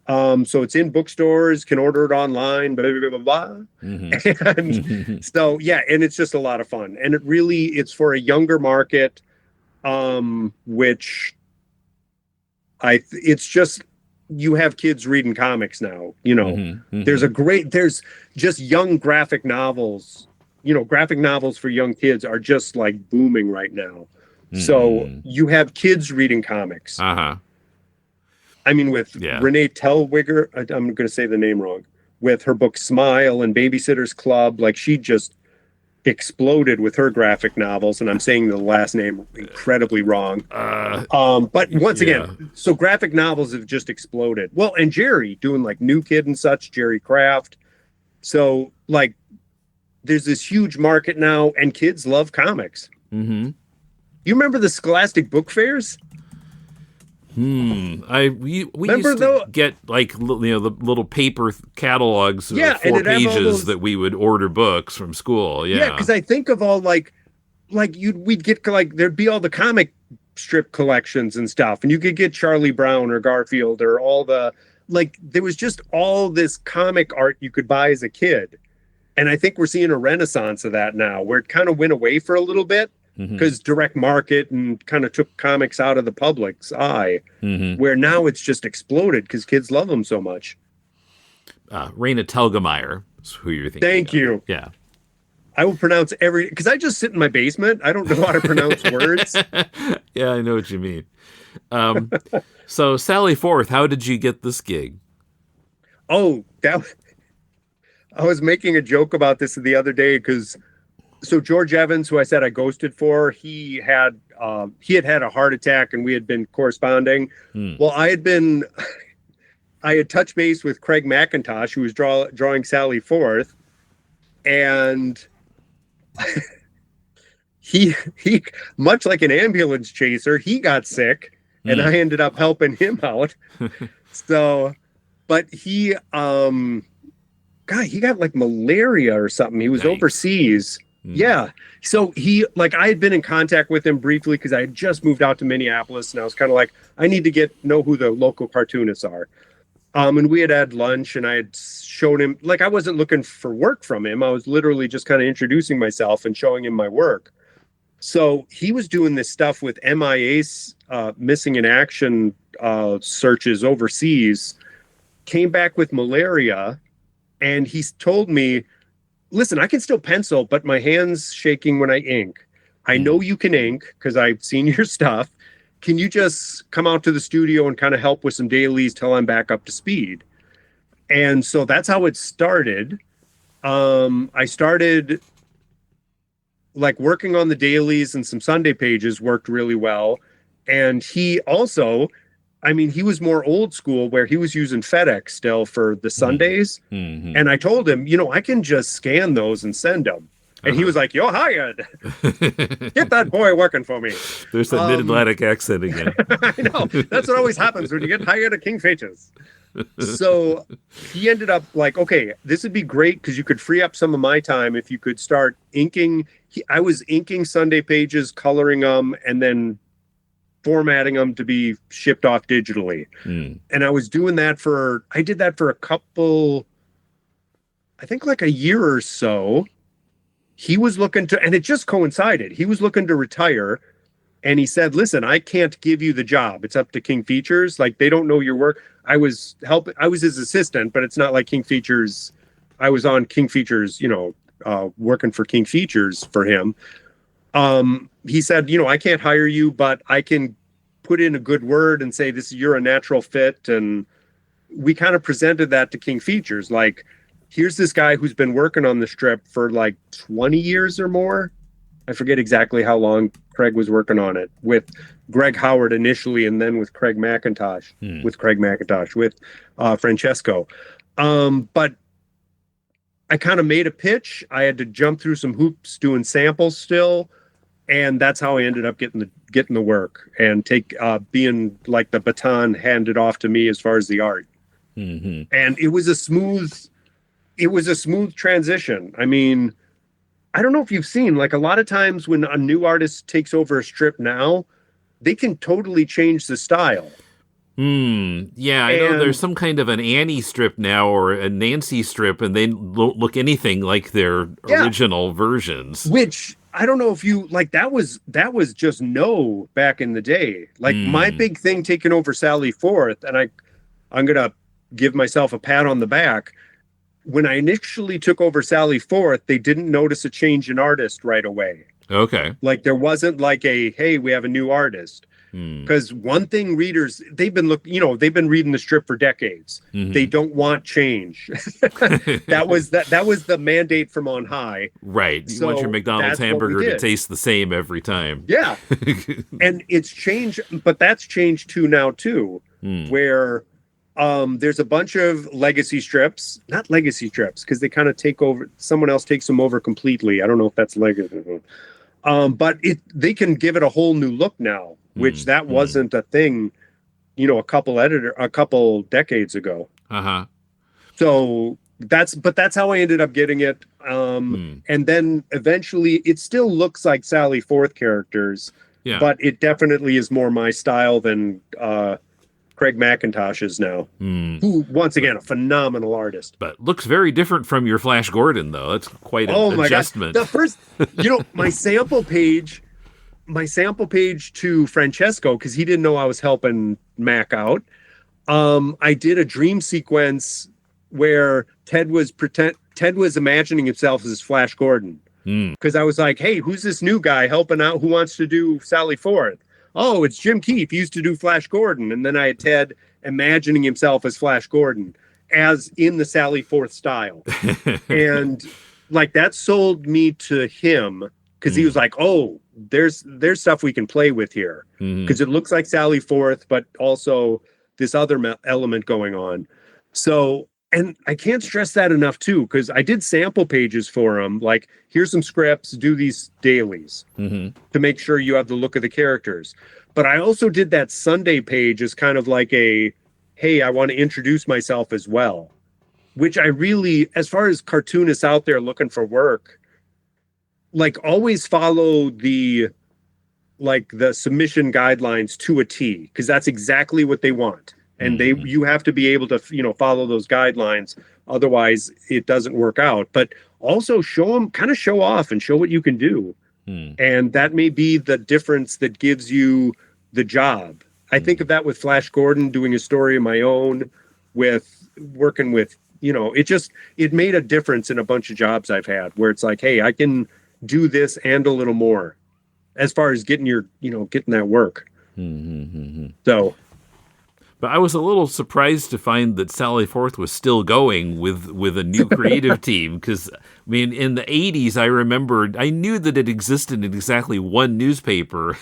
So it's in bookstores, can order it online, blah, blah, blah, blah. And so, yeah, and it's just a lot of fun. And it's for a younger market, which it's just, you have kids reading comics now, there's just young graphic novels, graphic novels for young kids are just like booming right now. So you have kids reading comics. I mean, with Renee Zellweger, I'm going to say the name wrong, with her book Smile and Babysitter's Club, like she just exploded with her graphic novels, and I'm saying the last name incredibly wrong. But once again, so graphic novels have just exploded. Well, and Jerry doing like New Kid and such, Jerry Craft. So like there's this huge market now, and kids love comics. You remember the Scholastic Book Fairs? We used to get like the little paper catalogs of 4 pages that we would order books from school. Yeah, because I think of all we'd get like there'd be all the comic strip collections and stuff, and you could get Charlie Brown or Garfield or all the there was just all this comic art you could buy as a kid, and I think we're seeing a renaissance of that now, where it kind of went away for a little bit. Because direct market and kind of took comics out of the public's eye, where now it's just exploded because kids love them so much. Raina Telgemeier is who you're thinking. Thank you. Yeah. I will pronounce because I just sit in my basement. I don't know how to pronounce words. Yeah, I know what you mean. So Sally Forth, how did you get this gig? Oh, I was making a joke about this the other day because so George Evans, who I said I ghosted for, he had a heart attack and we had been corresponding. Well, I had touched base with Craig McIntosh, who was drawing Sally Forth, and he much like an ambulance chaser, he got sick, and I ended up helping him out. So, but he got like malaria or something. He was overseas. Yeah. So I had been in contact with him briefly because I had just moved out to Minneapolis, and I was kind of like, I need to know who the local cartoonists are. And we had lunch, and I had shown him, like, I wasn't looking for work from him. I was literally just kind of introducing myself and showing him my work. So he was doing this stuff with MIA's missing in action searches overseas, came back with malaria, and he's told me, listen, I can still pencil, but my hand's shaking when I ink. I know you can ink because I've seen your stuff. Can you just come out to the studio and kind of help with some dailies till I'm back up to speed? And so that's how it started. I started like working on the dailies, and some Sunday pages worked really well. And he also, he was more old school where he was using FedEx still for the Sundays. Mm-hmm. And I told him, I can just scan those and send them. And he was like, "You're hired. Get that boy working for me." There's that mid-Atlantic accent again. I know. That's what always happens when you get hired at King Features. So he ended up like, okay, this would be great because you could free up some of my time if you could start inking. I was inking Sunday pages, coloring them, and then formatting them to be shipped off digitally. And I was doing that I did that for a couple, I think like a year or so. He was looking to, and it just coincided. He was looking to retire, and he said, "Listen, I can't give you the job. It's up to King Features. Like, they don't know your work." I was his assistant, but it's not like King Features. I was on King Features, working for King Features for him. He said, "I can't hire you, but I can put in a good word and say you're a natural fit." And we kind of presented that to King Features, like, here's this guy who's been working on the strip for like 20 years or more. I forget exactly how long Craig was working on it, with Greg Howard initially, and then with Francesco. But I kind of made a pitch. I had to jump through some hoops doing samples still. And that's how I ended up getting the work and being like the baton handed off to me as far as the art. Mm-hmm. And it was a smooth transition. I don't know if you've seen, like, a lot of times when a new artist takes over a strip now, they can totally change the style. Yeah, I know there's some kind of an Annie strip now or a Nancy strip, and they look anything like their original versions. Which, I don't know if you, like, that was just back in the day. Like, my big thing taking over Sally Forth, and I'm going to give myself a pat on the back. When I initially took over Sally Forth, they didn't notice a change in artist right away. Okay. Like, there wasn't like hey, we have a new artist. Because one thing readers, they've been reading the strip for decades. Mm-hmm. They don't want change. That was the mandate from on high. Right. You want your McDonald's hamburger to taste the same every time. Yeah. And it's changed, but that's changed too, where there's a bunch of legacy strips, not legacy strips, because they kind of take over, someone else takes them over completely. I don't know if that's legacy. But they can give it a whole new look now, which that wasn't a thing, a couple decades ago. Uh-huh. So that's how I ended up getting it. And then eventually it still looks like Sally Forth characters, but it definitely is more my style than Craig McIntosh is now, who, once again, a phenomenal artist. But looks very different from your Flash Gordon, though. That's quite an adjustment. God. The first, my sample page to Francesco, because he didn't know I was helping Mac out. I did a dream sequence where Ted was imagining himself as Flash Gordon. Because I was like, hey, who's this new guy helping out? Who wants to do Sally Forth? Oh, it's Jim Keefe. He used to do Flash Gordon. And then I had Ted imagining himself as Flash Gordon, as in the Sally Forth style. And like, that sold me to him, because he was like, oh, there's stuff we can play with here. Because it looks like Sally Forth, but also this other element going on. So And I can't stress that enough too, because I did sample pages for them. Like, here's some scripts, do these dailies to make sure you have the look of the characters. But I also did that Sunday page as kind of like a, hey, I want to introduce myself as well, which I really, as far as cartoonists out there looking for work, like always follow the submission guidelines to a T, because that's exactly what they want. And you have to be able to, follow those guidelines. Otherwise it doesn't work out, but also show off and show what you can do. And that may be the difference that gives you the job. I think of that with Flash Gordon, doing a story of my own, with working with, it made a difference in a bunch of jobs I've had where it's like, hey, I can do this and a little more as far as getting getting that work. So. But I was a little surprised to find that Sally Forth was still going with a new creative team, because, I mean, in the 80s, I knew that it existed in exactly one newspaper,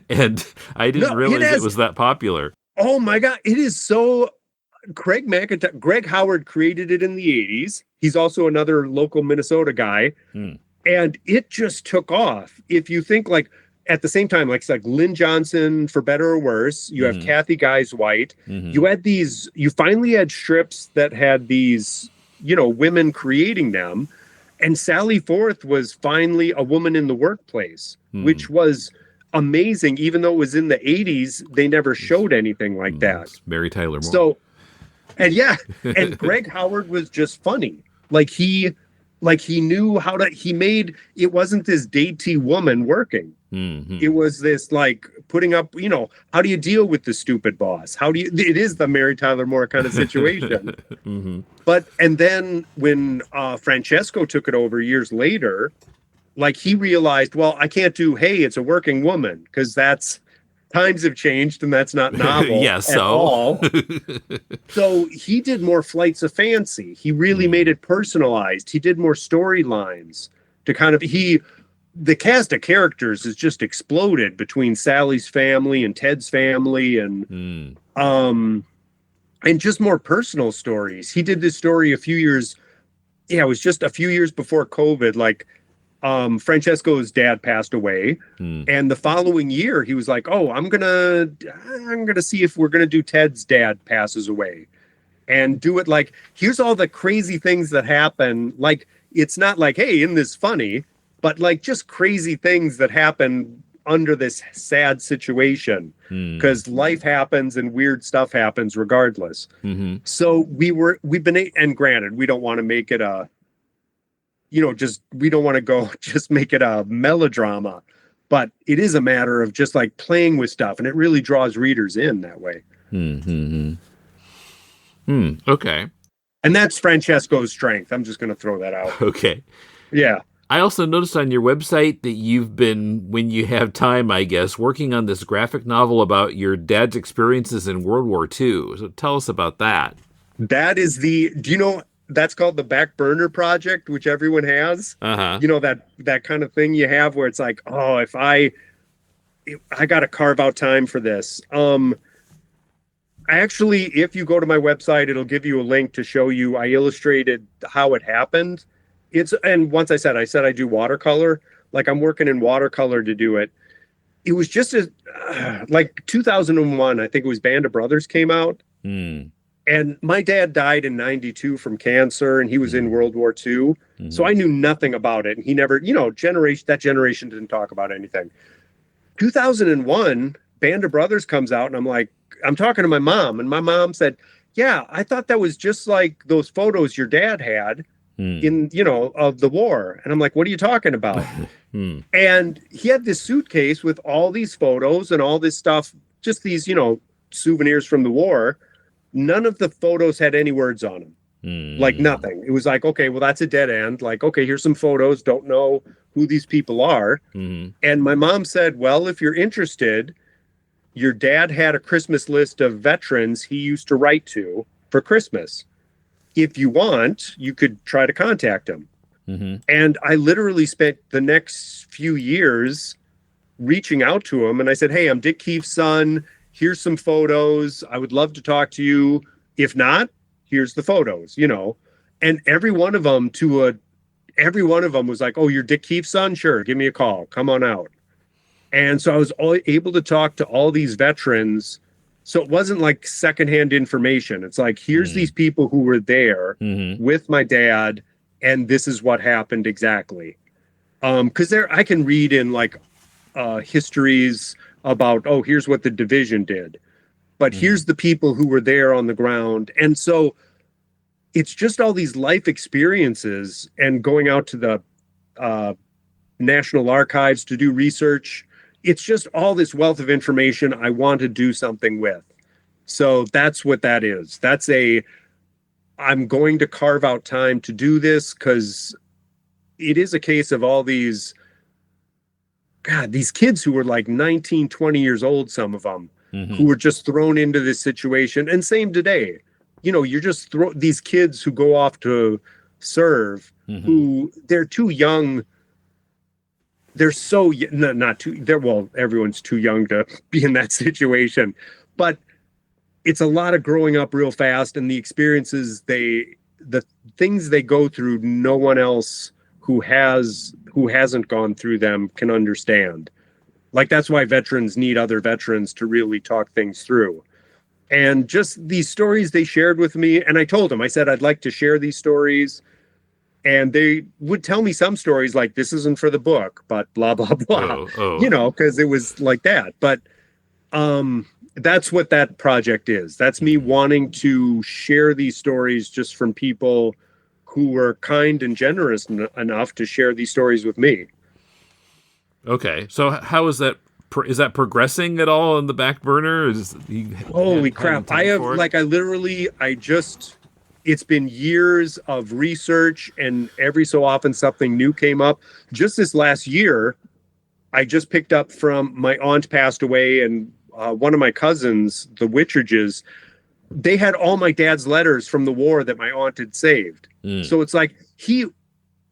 and I didn't realize it was that popular. Oh my God, it is so... Greg Howard created it in the 80s. He's also another local Minnesota guy, and it just took off. If you think at the same time, it's like Lynn Johnson, For Better or Worse. You have Kathy Guys White. You finally had strips that had these, women creating them. And Sally Forth was finally a woman in the workplace, which was amazing. Even though it was in the 80s, they never showed anything like that. Mary Tyler Moore. So, and Greg Howard was just funny. He knew how to, it wasn't this dainty woman working. It was this putting up, how do you deal with the stupid boss? It is the Mary Tyler Moore kind of situation. And then when Francesco took it over years later, he realized, well, I can't do, hey, it's a working woman, because times have changed and that's not novel at all. So he did more Flights of Fancy. He really made it personalized. He did more storylines to kind of, the cast of characters has just exploded between Sally's family and Ted's family and just more personal stories. He did this story it was just a few years before COVID, Francesco's dad passed away, and the following year he was like, oh, I'm gonna see if we're gonna do Ted's dad passes away, and do it here's all the crazy things that happen. It's not hey, isn't this funny, but just crazy things that happen under this sad situation, because life happens and weird stuff happens regardless. So we've been, and granted, we don't want to make it a, we don't want to just make it a melodrama, but it is a matter of just playing with stuff, and it really draws readers in that way. Okay. And that's Francesco's strength. I'm just going to throw that out. Okay. Yeah. I also noticed on your website that you've been, when you have time, I guess, working on this graphic novel about your dad's experiences in World War II. So tell us about that. That is that's called the back burner project, which everyone has. That kind of thing you have where it's oh, if I got to carve out time for this. Actually, if you go to my website, it'll give you a link to show you. I illustrated how it happened. And once I said I do watercolor, I'm working in watercolor to do it. It was just 2001, I think it was Band of Brothers came out. And my dad died in 92 from cancer, and he was in World War II. So I knew nothing about it. And he never, that generation didn't talk about anything. 2001, Band of Brothers comes out, and I'm talking to my mom, and my mom said, yeah, I thought that was just like those photos your dad had in, of the war. And I'm like, what are you talking about? And he had this suitcase with all these photos and all this stuff, just these, souvenirs from the war. None of the photos had any words on them. Nothing. It was okay, well, that's a dead end. Okay, here's some photos. Don't know who these people are. And my mom said, well, if you're interested, your dad had a Christmas list of veterans he used to write to for Christmas. If you want, you could try to contact him. And I literally spent the next few years reaching out to him. And I said, hey, I'm Dick Keefe's son. Here's some photos. I would love to talk to you. If not, here's the photos, you know. And every one of them was like, oh, you're Dick Keefe's son? Sure, give me a call. Come on out. And so I was able to talk to all these veterans. So it wasn't like secondhand information. It's like, here's these people who were there with my dad, and this is what happened exactly. Because I can read in like histories about, oh, here's what the division did. But here's the people who were there on the ground. And so it's just all these life experiences and going out to the National Archives to do research. It's just all this wealth of information I want to do something with. So that's what that is. I'm going to carve out time to do this because it is a case of all these kids who were like 19, 20 years old, some of them, who were just thrown into this situation. And same today. You know, you're just these kids who go off to serve, who they're too young. They're so not too. Well, everyone's too young to be in that situation, but it's a lot of growing up real fast, and the experiences the things they go through, no one else who hasn't gone through them can understand. Like, that's why veterans need other veterans to really talk things through. And just these stories they shared with me, and I told them, I said, I'd like to share these stories. And they would tell me some stories like, this isn't for the book, but blah, blah, blah, you know, because it was like that. But that's what that project is. That's me wanting to share these stories just from people who were kind and generous enough to share these stories with me. Okay. So how is that? Is that progressing at all in the back burner? Holy crap. It's been years of research, and every so often something new came up. Just this last year, I just picked up from my aunt passed away, and one of my cousins, the Wittridges, they had all my dad's letters from the war that my aunt had saved. So it's like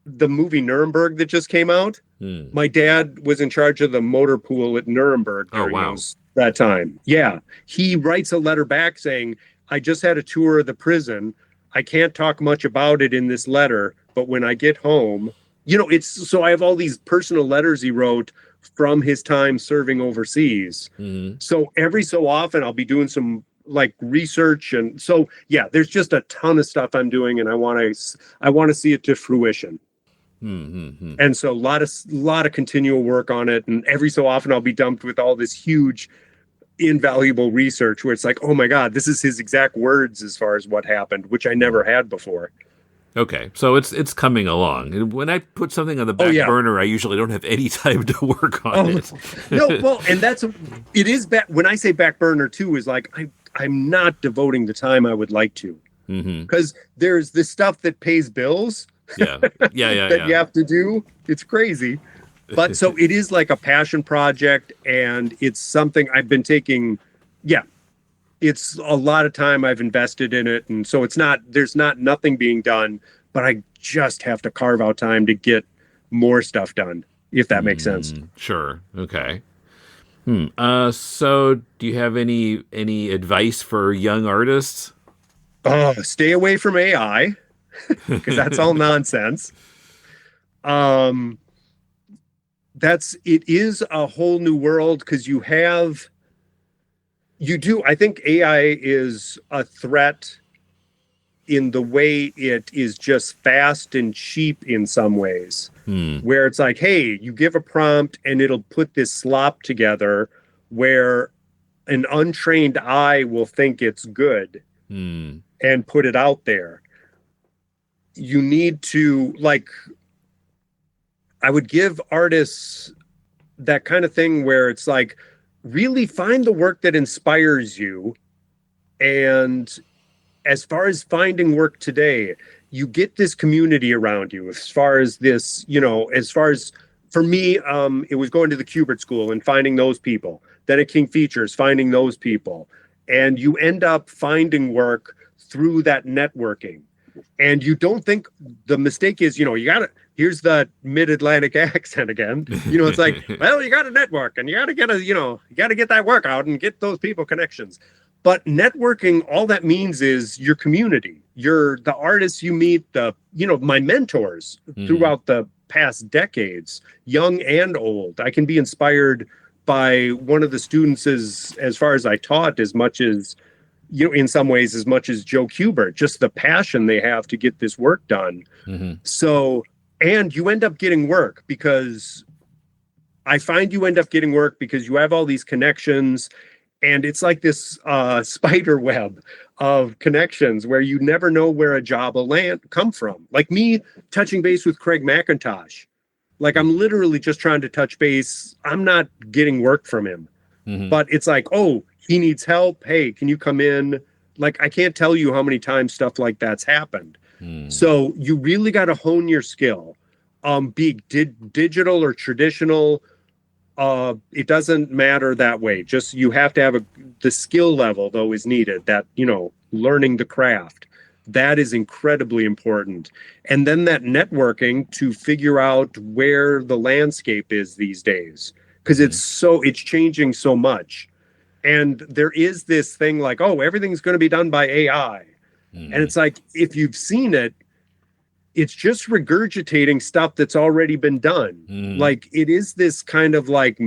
the movie Nuremberg that just came out, my dad was in charge of the motor pool at Nuremberg during that time. Yeah. He writes a letter back saying, I just had a tour of the prison. I can't talk much about it in this letter, but when I get home, you know, so I have all these personal letters he wrote from his time serving overseas. So every so often I'll be doing some like research. And so, yeah, there's just a ton of stuff I'm doing, and I want to see it to fruition. And so a lot of continual work on it. And every so often I'll be dumped with all this huge, invaluable research where it's like, oh my God, this is his exact words as far as what happened, which I never had before. Okay, so it's coming along. And when I put something on the back burner, I usually don't have any time to work on it. No, well, and it is back. When I say back burner too, is like I'm not devoting the time I would like to, because there's this stuff that pays bills. That you have to do. It's crazy. But so it is like a passion project, and it's something I've been taking. Yeah, it's a lot of time I've invested in it. And so there's nothing being done, but I just have to carve out time to get more stuff done, if that makes sense. Sure. Okay. So do you have any advice for young artists? Stay away from AI. Because that's all nonsense. It is a whole new world, because I think AI is a threat in the way it is just fast and cheap in some ways, where it's like, hey, you give a prompt and it'll put this slop together where an untrained eye will think it's good and put it out there. You need to, like, I would give artists that kind of thing where it's like, really find the work that inspires you. And as far as finding work today, you get this community around you. As far as this, you know, for me, it was going to the Kubert School and finding those people. Then at King Features, finding those people. And you end up finding work through that networking. And you don't think the mistake is, you know, here's the mid-Atlantic accent again. You know, it's like, well, you got to network, and you got to get that work out and get those people connections. But networking, all that means is your community, the artists you meet, my mentors throughout the past decades, young and old. I can be inspired by one of the students as far as I taught, as much as, in some ways, as much as Joe Kubert, just the passion they have to get this work done. So, and you end up getting work because I find you end up getting work because you have all these connections, and it's like this spider web of connections where you never know where a job will come from. Like me touching base with Craig McIntosh. Like, I'm literally just trying to touch base. I'm not getting work from him, but it's like, oh, he needs help. Hey, can you come in? Like, I can't tell you how many times stuff like that's happened. So you really got to hone your skill. Be digital or traditional. It doesn't matter that way. Just, you have to have the skill level, though, is needed. That, learning the craft. That is incredibly important. And then that networking to figure out where the landscape is these days, because it's changing so much. And there is this thing like, oh, everything's going to be done by AI. And it's like, if you've seen it, it's just regurgitating stuff that's already been done. Like, it is this kind of like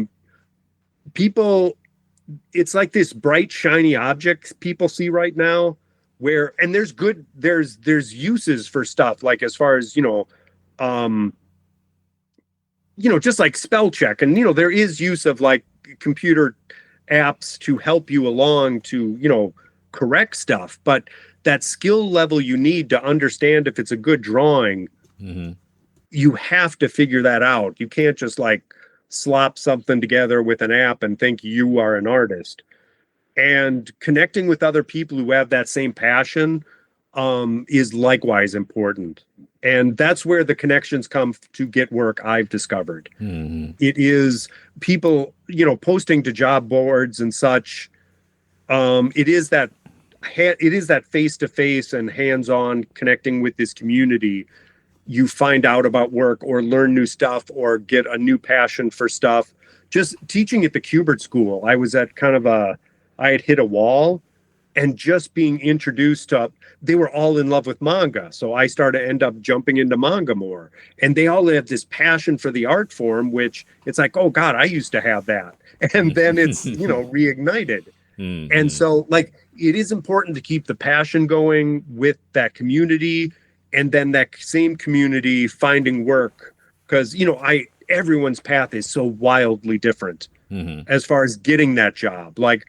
it's like this bright, shiny object people see right now. And there's uses for stuff, like as far as, just like spell check. And, there is use of like computer apps to help you along to, correct stuff. But that skill level you need to understand if it's a good drawing, you have to figure that out. You can't just like slop something together with an app and think you are an artist. And connecting with other people who have that same passion is likewise important. And that's where the connections come to get work, I've discovered. It is people, posting to job boards and such. It is that face-to-face and hands-on connecting with this community. You find out about work or learn new stuff or get a new passion for stuff. Just teaching at the Kubert School, I was at I had hit a wall, and just being introduced to, they were all in love with manga. So I started to end up jumping into manga more. And they all have this passion for the art form, which it's like, oh God, I used to have that. And then it's, reignited. And so like, it is important to keep the passion going with that community, and then that same community finding work. Because, everyone's path is so wildly different. As far as getting that job. Like,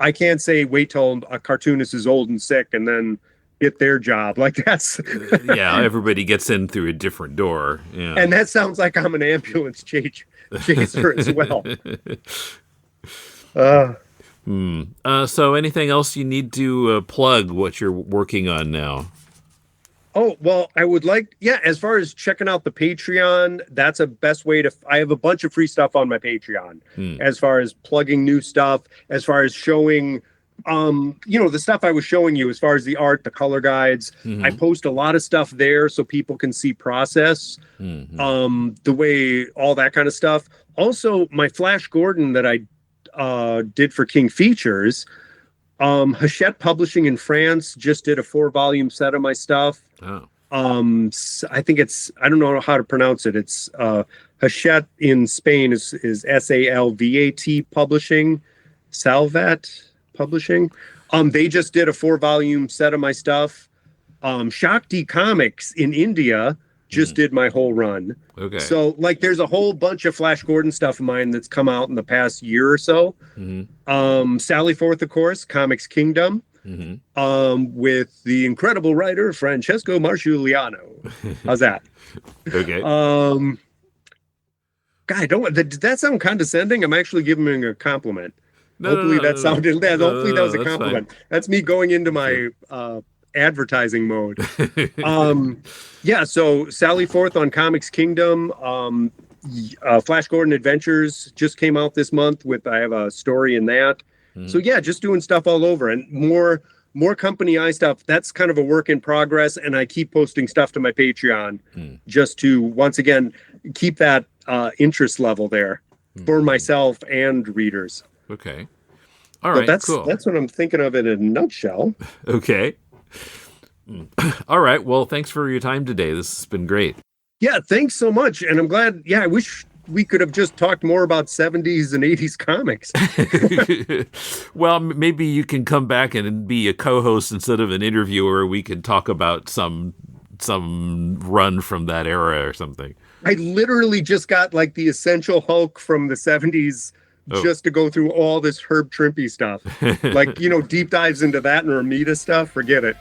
I can't say wait till a cartoonist is old and sick and then get their job. Like, that's everybody gets in through a different door. And that sounds like I'm an ambulance chaser as well. So anything else you need to plug what you're working on now? Oh, well, I would like, as far as checking out the Patreon, that's a best way I have a bunch of free stuff on my Patreon, as far as plugging new stuff, as far as showing, the stuff I was showing you, as far as the art, the color guides. I post a lot of stuff there so people can see process, the way, all that kind of stuff. Also, my Flash Gordon that I did for King Features, Hachette Publishing in France just did a 4-volume set of my stuff. I think I don't know how to pronounce it. It's Hachette in Spain is Salvat Publishing, Salvat Publishing. They just did a 4-volume set of my stuff. Shakti Comics in India just did my whole run. Okay. So like, there's a whole bunch of Flash Gordon stuff of mine that's come out in the past year or so. Sally Forth, of course, Comics Kingdom, with the incredible writer Francesco Marciuliano. How's that? Okay. God, did that sound condescending? I'm actually giving him a compliment. Hopefully that was a compliment. Fine. That's me going into my advertising mode. So Sally Forth on Comics Kingdom, Flash Gordon Adventures just came out this month I have a story in that. So just doing stuff all over, and more company eye stuff. That's kind of a work in progress, and I keep posting stuff to my Patreon just to once again keep that interest level there for myself and readers. Okay. All But right, that's cool. that's what I'm thinking of in a nutshell. Okay. All right. Well, thanks for your time today. This has been great. Yeah, thanks so much. And I'm glad. Yeah, I wish we could have just talked more about 70s and 80s comics. Well, maybe you can come back and be a co-host instead of an interviewer. We can talk about some run from that era or something. I literally just got like the Essential Hulk from the 70s just to go through all this Herb Trimpe stuff. Like, deep dives into that and Ramita stuff. Forget it.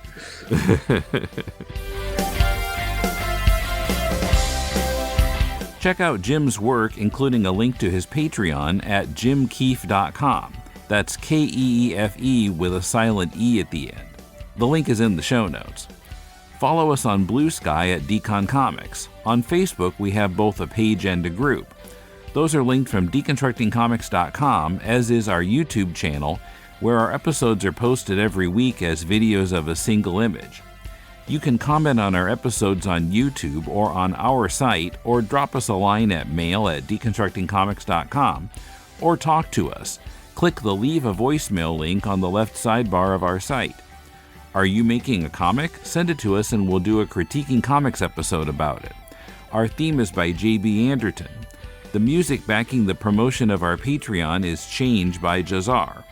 Check out Jim's work, including a link to his Patreon at jimkeefe.com. That's Keefe with a silent E at the end. The link is in the show notes. Follow us on Blue Sky at Decon Comics. On Facebook, we have both a page and a group. Those are linked from deconstructingcomics.com, as is our YouTube channel, where our episodes are posted every week as videos of a single image. You can comment on our episodes on YouTube or on our site, or drop us a line at mail@deconstructingcomics.com, or talk to us. Click the Leave a Voicemail link on the left sidebar of our site. Are you making a comic? Send it to us and we'll do a Critiquing Comics episode about it. Our theme is by J.B. Anderton. The music backing the promotion of our Patreon is Change by Jazar.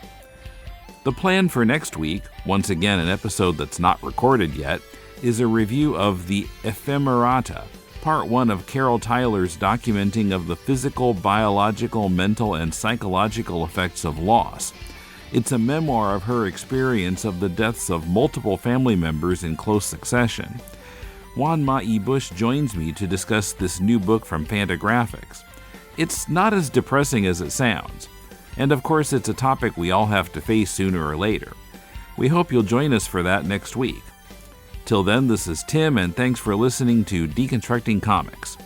The plan for next week, once again an episode that's not recorded yet, is a review of The Ephemerata, part 1 of Carol Tyler's documenting of the physical, biological, mental, and psychological effects of loss. It's a memoir of her experience of the deaths of multiple family members in close succession. Juan Ma'i Bush joins me to discuss this new book from Fantagraphics. It's not as depressing as it sounds, and of course it's a topic we all have to face sooner or later. We hope you'll join us for that next week. Till then, this is Tim, and thanks for listening to Deconstructing Comics.